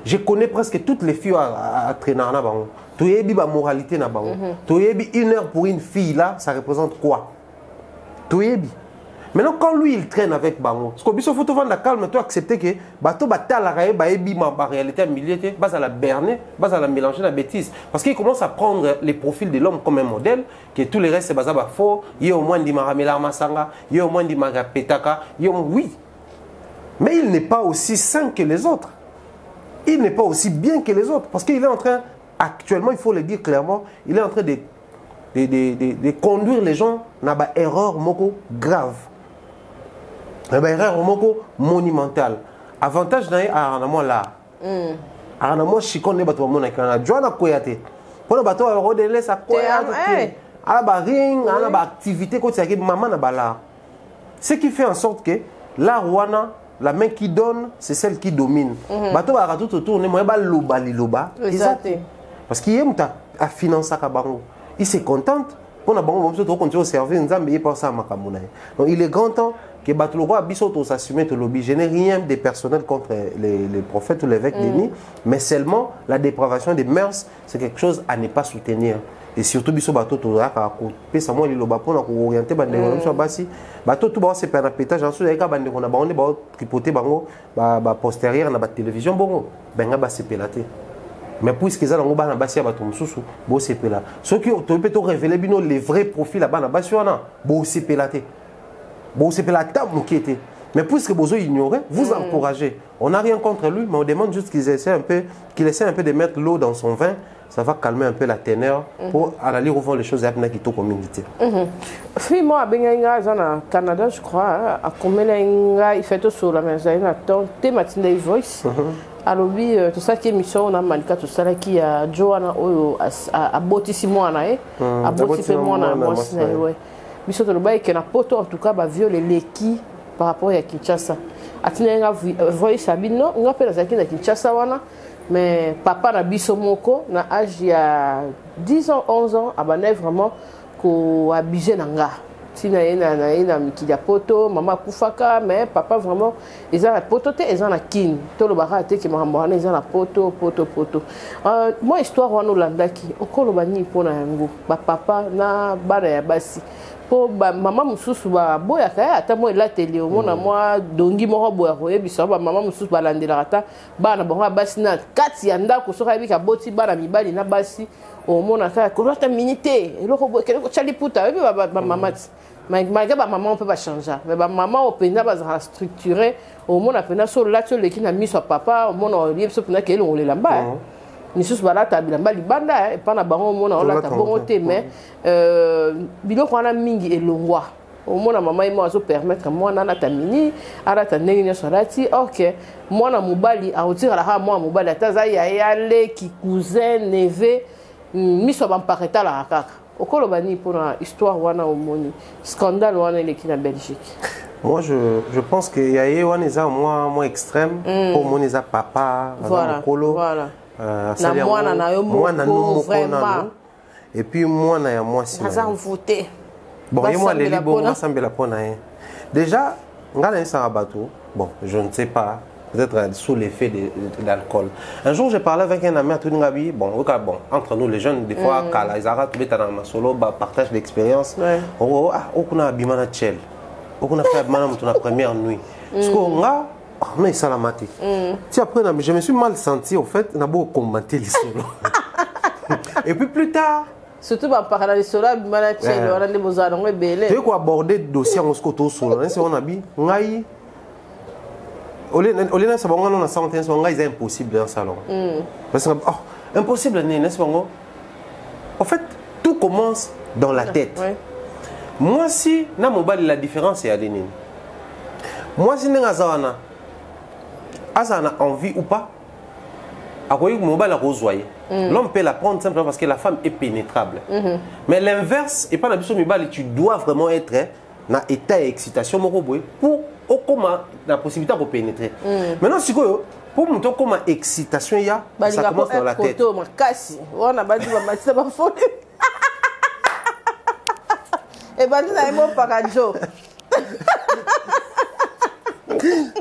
Je connais presque toutes les filles à traîner na bango. Tu as une moralité na bango. Tu as 1 heure pour une fille là, ça représente quoi? Tu as maintenant, quand lui il traîne avec Bango, parce que il faut vendre la calme, tu accepter que bateau batal la réalité militaire, base à la berner, base à la mélanger la bêtise, parce qu'il commence à prendre les profils de l'homme comme un modèle, que tous les restes c'est basé à faux. Il y a au moins dit Maramela Masanga, il y a au moins dit Magapetaka, oui, mais il n'est pas aussi sain que les autres, il n'est pas aussi bien que les autres, parce qu'il est en train, actuellement, il faut le dire clairement, il est en train de conduire les gens dans une erreur grave. erreur monumentale. Avantage na moi là. Ana moi chikonne bato mona kana Joana Koyate. Pour bato rodele sa Koyate. Ala ba ring, ala ba activité ko tsaki maman na bala. Ce qui fait en sorte que la Rwanda, la main qui donne, c'est celle qui domine. Bato ba tout autour, moi ba loba liloba. Parce qu'il aime à financer ka bango. Il se contente pour na bango bonso to continuer au servir nzambe par ça makamuna. Donc il est grand temps que Batuloko a bisoto s'assumer to lobby. Je n'ai rien de personnel contre les prophètes ou l'évêque Denis, mais seulement la dépravation des mœurs, c'est quelque chose à ne pas soutenir. Et surtout biso bato to ra ka ko pesa mo liloba pona ko orienter bande ko so basi bato tout ba se pena pétage en sous ka bande ko na ba on ba tripoter bango ba postérieur na ba télévision bongo benga ba se pelater. Mais puisque ça on ba na basi ba to mususu bo se pela. Ce qui to peut to révéler bino les vrais profils là ba na basi wana bo se pelater. Bon c'est la table qui était. Mais puisque Bozo ignorait, vous encouragez. On n'a rien contre lui, mais on demande juste qu'il essaie un peu de mettre l'eau dans son vin. Ça va calmer un peu la teneur pour aller revoir les choses à la communauté. Fille, moi, au Canada, je crois, à Komelenga, il fait tout sur la maison, il attend tes matinées voice. Alors, tout ça qui est mission, on a Malika, tout ça qui a Joanna, à Botissimona, à Botissimona, ouais. Biso to loba ke na poto en tout cas ba violer l'équipe par rapport à Kinshasa. Atina voyer Sabino, nga pe na zaki na Kinshasa wana, mais papa na biso moko na âge ya 10 ans 11 ans abana vraiment ko abusé nanga. Tina ina mikili ya poto, mama kufaka, mais papa vraiment ils ont la poto te ils ont la kin. To lo bara te ke makambo wana ils ont la poto. Moi histoire wana landaki okolo bani pona yango. Ba papa na bana ya basi. Pour maman mususu ba boya kaya ata mo la télé mona moi dongi mo boya ko ebisa ba maman mususu ba landela ata bana bonga basi na kati ya ndako soka ebika boti bana mibali na basi o mona kaya ko rata minité eloko boya ko chali puta ebi ba maman mais ba maman on peut pas changer mais ba maman on peut na ba structurer o mona pena so la to le kina miso papa o mona o liepso pena ke lo le lamba Nisus balata bilamba libanda et pana bango mona on ta bongo te mais biloko wana mingi elongwa au mona mama et moi zo permettre moi na tamini ara ta ndenge sorati OK moi na mobali a otira la moi mobali ataza ya le ki cousin neveu miso ba mpareta la kaka okolo bani pour histoire wana au moni scandale wana le ki na Belgique. Moi, je pense que y a moins extrême pour mon papa, voilà. Et puis moi na moi si bon et moi les libres moi semble la pona déjà ngala ça bateau bon je ne sais pas peut-être sous l'effet d'alcool. Un jour j'ai parlé avec un ami à Tuningabi bon entre nous les jeunes des fois kala izara tu beta na solo partage d'expérience oh okuna bimana chel okuna fait bimana mutuna première nuit parce que nga mais ça la maté. Si après je me suis mal senti au fait n'a beau commenter les solos. Et puis plus tard surtout par parler de cela manager on a des beaux armes belé. Tu quoi aborder dossier en scoto solo c'est on a bi ngai olena ça bon on a senti ça ngai c'est impossible dans salon. Parce que impossible n'est-ce pas en fait tout commence dans la tête. Moi si na mobile la différence est à Denis. Moi si n'a zawana ça a envie ou pas, l'homme peut la prendre simplement parce que la femme est pénétrable. Mais l'inverse, et pas la tu dois vraiment être dans état d'excitation pour la possibilité de pénétrer. Maintenant, si pour me dire comment excitation il y a, ça commence dans la tête.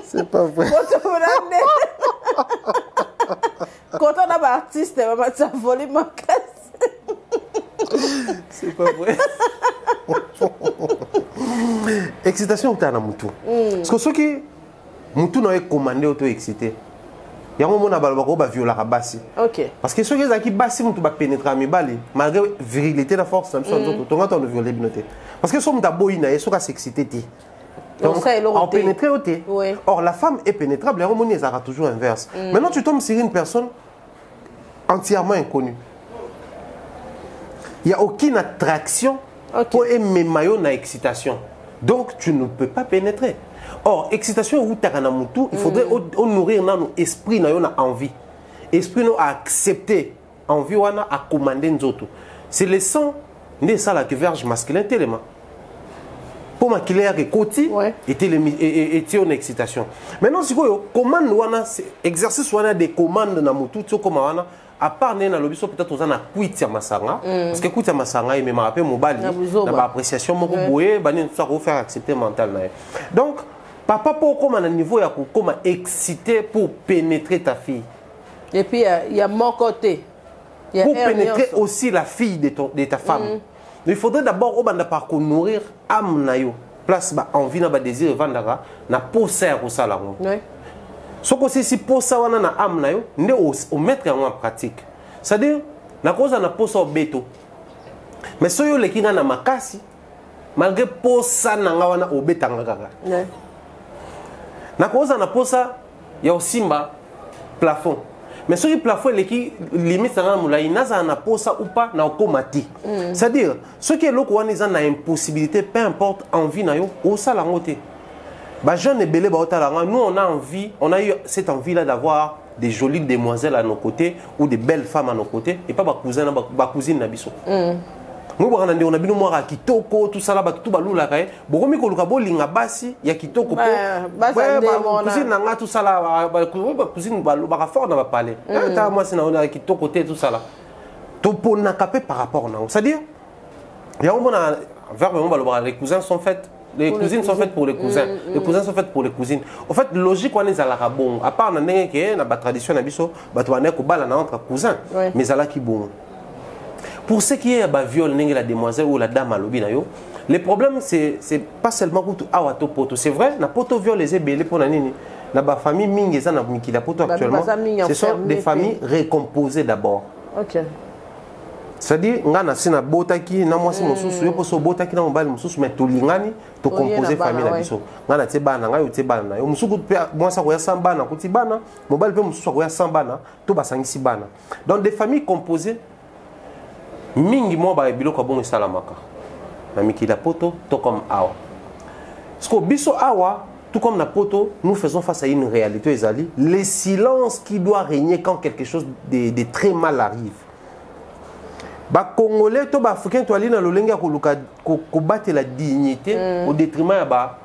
C'est pas vrai. Quand on a un artiste, on va s'envoler ma casse. C'est pas vrai. Excitation, tu as un moutou. Parce que ceux qui moutou n'ont pas commandé auto-excité. Il y a un moment où on va violer la basse. Parce que ceux qui bassent, on va pénétrer à mes balles. Malgré la virilité, la force, on va violer. Parce que ceux qui ont boïna, ils sont s'exciter. Donc, on pénétrait au thé. Or, la femme est pénétrable, l'harmonie sera toujours inverse. Maintenant, tu tombes sur une personne entièrement inconnue. Il n'y a aucune attraction pour aimer maillot dans l'excitation. Donc, tu ne peux pas pénétrer. Or, excitation ou takanamutu, il faudrait nourrir notre esprit, notre envie. Esprit nous a accepté, envie wana a commandé nous autres. C'est le sang, n'est ça la verge masculin tellement. Pour ma qu'il y a que côté était en excitation. Maintenant, si vous commande wana exercice wana des commandes na mutu, tu comme wana. À part na lobiso peut-être on a kuiti ya masanga parce que kuiti ya masanga il me rappelle mobali na ba appréciation moko boye bani tout ça pour faire accepter mental na. Donc papa pour comme à niveau ya comme excité pour pénétrer ta fille. Et puis il y a mon côté. Pour pénétrer aussi la fille de ta femme. Il faudrait d'abord au banda par nourrir âme na yo. Place ba envie na ba désir vandara na poser au salon. Ce que si pour ça on a na âme na yo, ne au mettre en pratique. C'est-à-dire na cause na posa beto. Mais so yo le kinga na makasi malgré posa na nga wana obetanga kaka. Na cause na posa ya osimba plafond. Mais so le plafond le qui limite na mula inaza na posa ou pas na okomati. C'est-à-dire ce qui est loko wana ils ont na impossibilité peu importe envie na yo au sala ngote. Bah, jeune et belé, nous on a envie, on a eu cette envie-là d'avoir des jolies demoiselles à nos côtés ou des belles femmes à nos côtés et pas ma cousine, ma cousine Nabiso. Nous on a bien moi kitoko tout ça là tout balou là kai. Beaucoup mi koluka bolinga basi ya kitoko po. Cousine nanga tout ça là cousine balou ba fort na ba parler. Moi c'est na kitoko côté tout ça là. Tout pour na capé par rapport na. C'est-à-dire il y a un vers les cousins sont faits. Les cousines sont faites pour les cousins. Les cousins sont faites pour les cousines. En fait, logique, on est à la bon. À part, on a la tradition, on a entre cousins. Mais ça qui bon. Pour ce qui est de viol, la demoiselle ou la dame à l'obi, le problème, c'est pas seulement pour tout awato poto. C'est vrai, na poto viol les ébélés pour la nini. Na ba famille mingi ça na miki la poto actuellement. Ce sont des familles récomposées d'abord. OK. C'est-à-dire, on a sina botaki na mwasi mususu yo poso botaki na mobali mususu mais tolingani to composer famille na biso. Ngana te bana ngayo te bana yo musuku pe mwasa ko ya sambana kuti bana mobali pe mususu ko ya sambana to basangisi bana. Donc des familles composées mingi mo ba biloko bon salamaka. Na mikila poto to comme awa. Parce que biso awa tout comme na poto, nous faisons face à une réalité ezali, le silence qui doit régner quand quelque chose de très mal arrive. Ba Congolais to ba Africain to ali na lolenga ko battre la dignité au détriment de la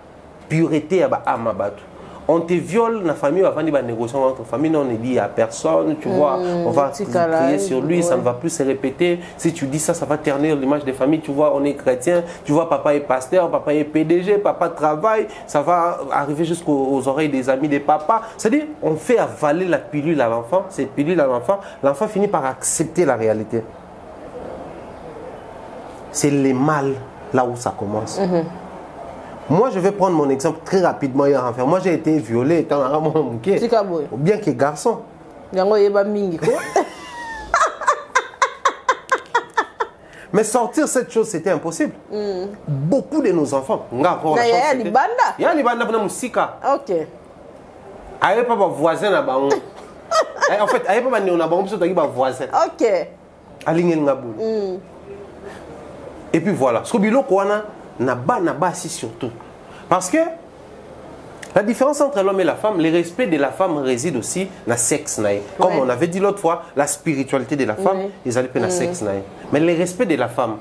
pureté ya ba amabatu. On te viole na famille avant de négocier entre famille on ne dit à personne, tu vois, on va crier sur lui, ça ne va plus se répéter. Si tu dis ça, ça va ternir l'image des familles, tu vois, on est chrétien, tu vois, papa est pasteur, papa est PDG, papa travaille, ça va arriver jusqu'aux oreilles des amis des papas. C'est-à-dire, on fait avaler la pilule à l'enfant, cette pilule à l'enfant finit par accepter la réalité. C'est le mal là où ça commence. Moi, je vais prendre mon exemple très rapidement. Moi, j'ai été violé étant un mouké. Bien que garçon. Mais sortir cette chose, c'était impossible. Beaucoup de nos enfants. Il y a des bandes. Il y a des bandes de musique. Ok. Il n'y a pas de voisin là-bas. En fait, il n'y a pas de voisin. Ok. Et puis voilà. Ce que n'a surtout. Parce que la différence entre l'homme et la femme, le respect de la femme réside aussi dans le sexe. Comme on avait dit l'autre fois, la spiritualité de la femme, ils allaient dans le sexe. Mais le respect de la femme,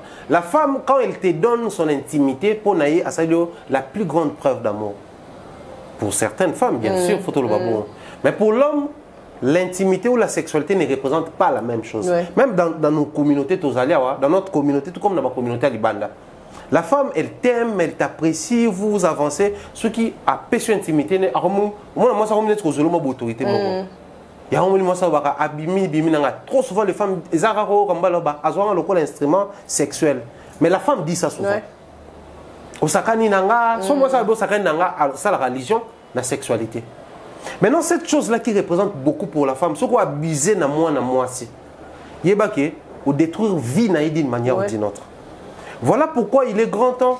quand elle te donne son intimité, pour naïe, c'est la plus grande preuve d'amour. Pour certaines femmes, bien sûr, faut le bon. Mais pour l'homme, l'intimité ou la sexualité ne représente pas la même chose. Même dans nos communautés, dans notre communauté, tout comme dans ma communauté à Libanda. La femme, elle t'aime, elle t'apprécie, vous avancez. Ce qui a péché intimité, moi, ça remet aux autorités. Il y a trop souvent les femmes, elles ont un instrument sexuel. Mais la femme dit ça souvent. C'est la religion, la sexualité. Maintenant, cette chose-là qui représente beaucoup pour la femme, ce qu'on a abusé dans moi, c'est de détruire la vie d'une manière ou d'une autre. Voilà pourquoi il est grand temps.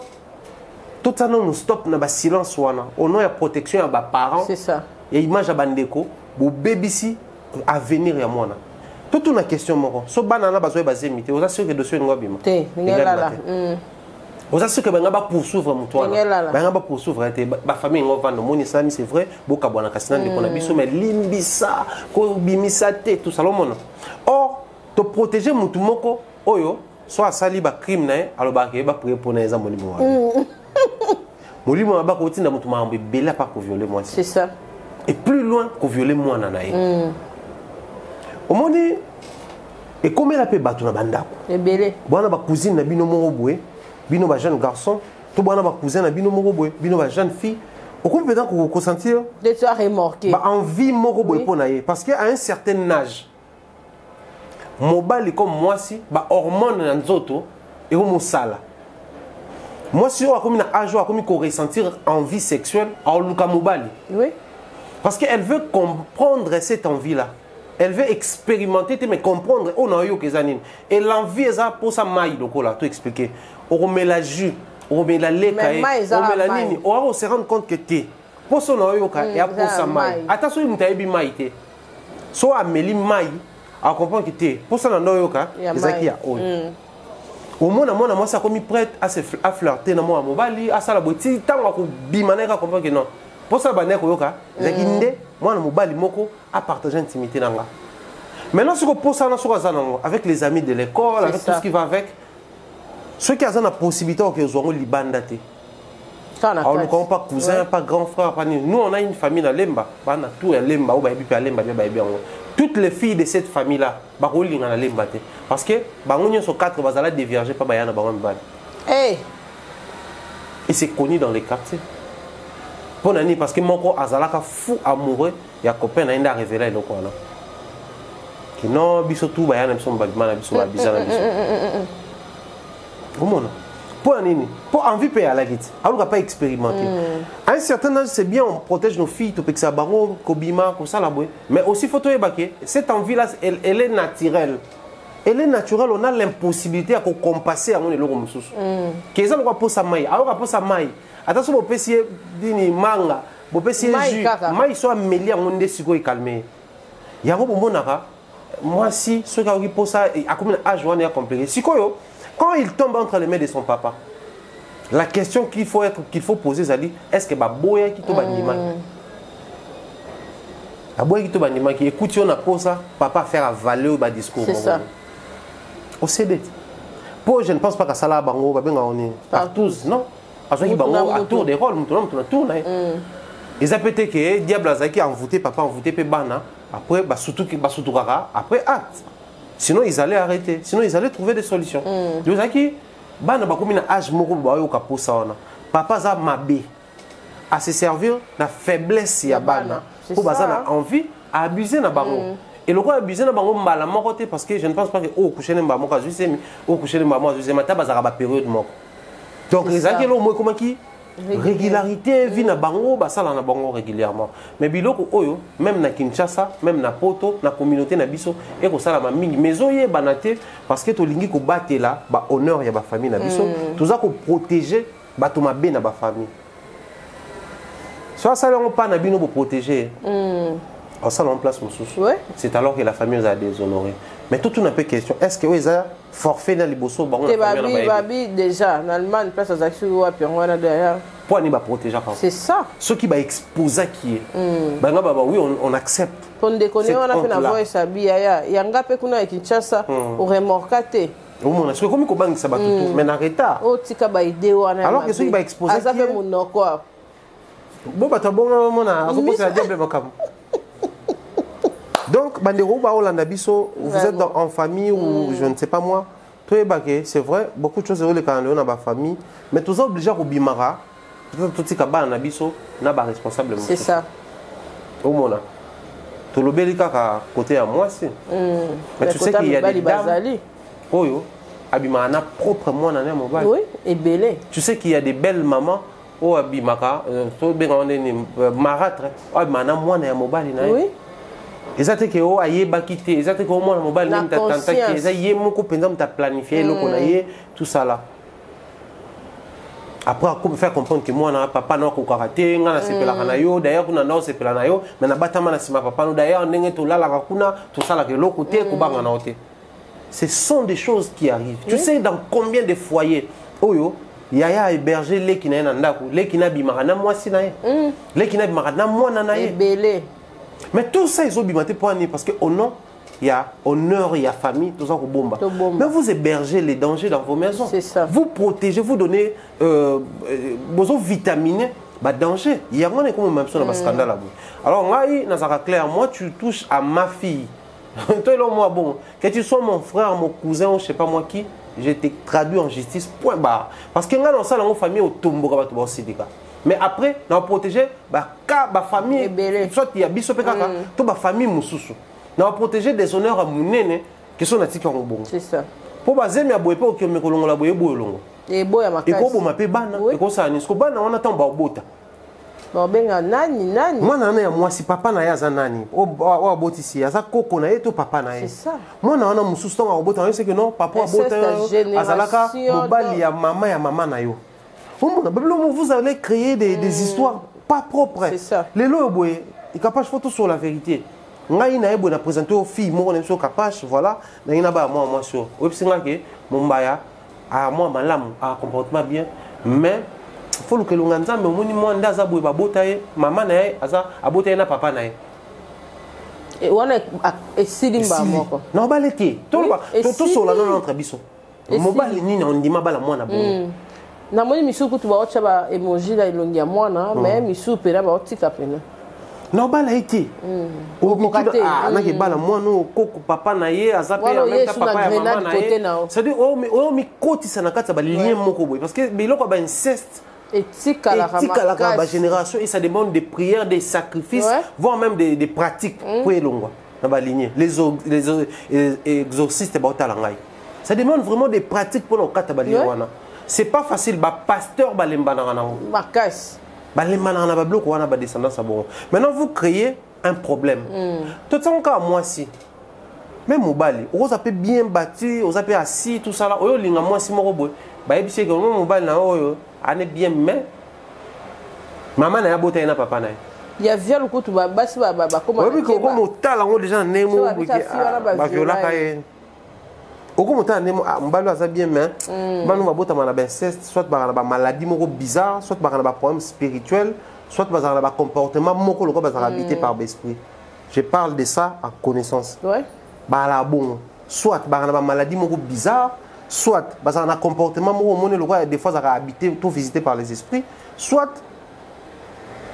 Tout ça, nous stoppons dans le silence. On a la protection à nos parents. C'est ça. Et l'image à Bandeko, pour bébé ici, à venir à moi. Toute une question, si on a besoin de imiter, on a sûr que le dossier est Vous savez que banga ba poursuivre mutuana. Banga ba poursuivre te ba famille ngo vendre moni sami c'est vrai, boka bwana kasina ndeko na biso mais limbisa ko bimisa te tout ça le monde. Or, te protéger mutu moko oyo soit sali ba crime na aloba ke ba pour na za molimo wa. Molimo ba ko tinda mutu mambe bela pas ko violer moi. C'est ça. Et plus loin que violer moi na nae. Au monde et comme la paix batu na bandako. Et belé. Bwana ba cousine na bino moko boye. Bino ba jeune garçon, tout bon ba cousin na bino moko boy, bino ba jeune fille. Au coup peut-être qu'on consentir de toi remorqué. Ba envie moko boy pour naie parce qu'à un certain âge mobile comme moi si ba hormone na nzoto et au mosala. Moi si on a comme na âge a comme qu'on ressentir envie sexuelle en luka mobile. Oui. Parce qu'elle veut comprendre cette envie là. Elle veut expérimenter, mais comprendre. On a eu que zanine. Et l'envie est pour ça maille donc là, tout expliquer. On remet la jus, on remet la lait, on remet la nini. On se rend compte que t'es. Pour ça on a eu que et pour ça maille. Attention, il m't'a eu maille t'es. Soit amélie maille, à comprendre que t'es. Pour ça on a eu que les acquis à eux. Au moins moi ça comme prête à flirter dans moi mobile, à ça la beauté tant qu'on bimane à comprendre que non. Pour ça bané ko yoka, les acquis ndé. Moi, mobile moko à partager intimité nanga. Maintenant, ce que pour ça, avec les amis de l'école, avec tout ce qui va avec, ceux qui ont la possibilité qu'ils auront libandate. Alors, nous n'avons pas cousin, pas grand frère, pas ni. Nous, on a une famille à Lemba, on a tout à Lemba, ou à Lemba, toutes les filles de cette famille-là, baroling à Lemba, parce que bangonio sur 4 bazala dévierger pas bayana bangon bal. Et c'est connu dans les quartiers. Parce que mon corps azalaka fou amoureux, il y a copain n'a pas révélé le quoi là. Qui non biso tout ba yana biso mbagima biso ba bizana biso. Comment non? Pour nini? Pour envie payer à la guide. Alors on pas expérimenter. À un certain âge c'est bien on protège nos filles tout que ça baron kobima comme ça la boy. Mais aussi faut te baquer cette envie là elle est naturelle. Elle est naturelle, on a l'impossibilité à compasser à mon élo comme sous. Qu'est-ce qu'on va pour sa maille? Alors pour sa maille. Attention, vous pouvez essayer de manga, vous pouvez essayer de maille soit mêlé à mon décision et calmer. Il y a un moment moi si ceux qui ont pour ça à combien d'âge on est compliqué. Si quand il tombe entre les mains de son papa, la question qu'il faut poser c'est est-ce que baboya qui tombe animal? La boya qui tombe animal qui écoute on a pour ça papa faire avaler au discours. C'est ça. Au CD. Pour je ne pense pas que ça là bango ba benga on est tous non. À tour des rôles, on tourne. Ils appellent que diable azaki envoûté papa envoûté pe bana après surtout après acte. Sinon ils allaient arrêter, sinon ils allaient trouver des solutions. Donc azaki bana ba comme âge moko ba yo kapo saona. Papa za mabé à se servir la faiblesse ya bana pour bazana envie à abuser na bango. Et le quoi abuser na bango mbala moko te parce que je ne pense pas que au coucher na bango ka juste au coucher na bango juste mata bazara ba période moko. Donc les gens qui ont comment qui régularité vie na bango ba sala na bango régulièrement mais biloko oyo même na Kinshasa même na Poto na communauté na biso et ko sala ma mingi mezo ye banate parce que to lingi ko batela ba honneur ya ba famille na biso tout ça ko protéger ba to mabe na ba famille soit ça on pas na bino pour protéger on ça en place ouais. C'est alors que la famille nous a déshonoré mais tout n'a pas question est-ce que vous avez forfait dans les bossos bango na famille na babi déjà en Allemagne place à Zaxu ou à Pirwana derrière pour ni ba protéger c'est ça ceux qui va exposer qui est banga baba oui on accepte pour déconner on a fait na voix sabi ya yanga pe kuna Kinshasa au remorquate au monde est-ce que comme ko bang ça ba tout mais na retard o tika ba idée wana alors que ceux qui va exposer qui est mon quoi bon ba tabonga mona akoposa la diable makam. Donc, bandero ba Hollanda biso, vous êtes en famille ou je ne sais pas moi. C'est vrai, beaucoup de choses sont les canaux dans ma famille, mais tout ça obligé à bimara. Tout ce qui est na biso, na ba responsable. C'est ça. Au mona. Tout le belika côté à moi c'est. Mais tu sais qu'il y a des dames. Oyo, abima na propre moi na na mobile. Oui, et belé. Tu sais qu'il y a des belles mamans au abimaka, to benga on est marâtre. Abima na moi na mobile na. Oui. Exactement que o aye bakité exactement que moi na mobile même ta tante que ça yé moko penza ta planifier le konaye tout ça là après comme faire comprendre que moi na papa na ko karaté ngana sepela kana yo d'ailleurs kuna na sepela na yo mais na batama na sima papa no d'ailleurs ndenge to lala kuna tout ça là que l'autre côté ko banga na oté ce sont des choses qui arrivent tu sais dans combien de foyers oyo yaya héberger les qui na ndako les qui na bimaka na mwasi na ye les qui na bimaka na mwana na ye belé mais tout ça ils ont bimate pour ani parce que au nom il y a honneur, il y a famille, tout ça. Mais vous hébergez les dangers dans vos maisons. C'est ça. Vous protégez, vous donnez vos vitamines, danger. Il y a un scandale. Alors, clair, moi, tu touches à ma fille. Toi, bon, que tu sois mon frère, mon cousin, je ne sais pas moi qui, je t'ai traduit en justice, point barre. Parce que dans ça, la famille, au tombeau, mais après, on protéger la famille, soit il y a biso pekaka, toute la famille mususu. On protéger des honneurs à Mounene qui sont natifs en bon. C'est ça. Pour baser mes aboyés pour que mes colons la boye boyolongo. Et boya ma et ko ma pe bana et ko ça nisko bana on attend ba bota. Bon benga nani. Moi na ya moi si papa na ya za nani. O botisi ya za koko na yeto papa na ye. C'est ça. Moi na ona mususu tonga bota c'est que non papa bota azalaka mobali ya mama na yo. Vous allez créer des histoires pas propres. C'est ça. Les lois boye, il capable photo sur la vérité. Ngai na ebo na présenter aux filles mo na so capache voilà na ina ba moi sur websinga ke mombaya a moi malamu a comportement bien mais faut que le nganza mais moni mo ndaza boye ba botaye mama na ye aza abotaye na papa na ye et wana esilimba moko na baleke to so la non entre biso mobali nini on dit mabala mwana bon na moni misuku tu ba ocha ba emoji la ilongi ya mwana mais misu pera ba otika pena non bala été na ke bala mwana koko papa na ye azape en même temps papa ya maman na ye c'est dire o mi koti sana kata ba lien moko boy parce que biloko ba inceste éthique à la génération et ça demande des prières des sacrifices voire même des pratiques pour elongwa na ba lignée les exorcistes ba otalangai ça demande vraiment des pratiques pour kata ba lignée wana c'est pas facile ba pasteur ba lembana na makas. Maintenant, vous créez un problème. Tout ça, encore moi si. Même mobile, vous avez bien battu, vous avez assis, tout ça là. Vous avez moi si mon robot. Bah, et puis que mobile na oyo, ane bien mais. Maman na boté na papa na. Il y a viol ko tu ba basi ba comment. Oui, que comme tala ngo déjà nemo ba viola kaye. Oko mota nemo mbalo aza bien mais banu mabota mana ben inceste soit ba maladie moko bizarre soit ba problème spirituel soit ba comportement moko loko ba habité par l'esprit. Je parle de ça en connaissance. Ouais. Ba la bon soit ba maladie moko bizarre soit ba un comportement moko moné loko des fois ça habité tout visité par les esprits soit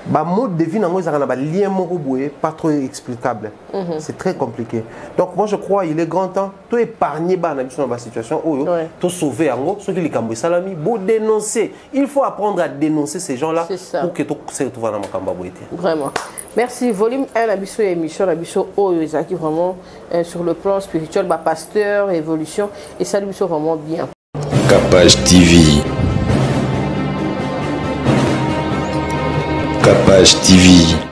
ba mode de vie nango ezaka na ba lien moko boye pas trop explicable. C'est très compliqué. Donc moi je crois il est grand temps to épargner ba na biso na ba situation oyo to sauver yango ceux qui likambo salami bo dénoncer. Il faut apprendre à dénoncer ces gens-là pour que to se retrouve na makamba boité. Vraiment. Merci. Volume 1 la biso émission la biso oyo ezaki vraiment sur le plan spirituel ba pasteur évolution et ça biso vraiment bien. Capage TV. Capage TV.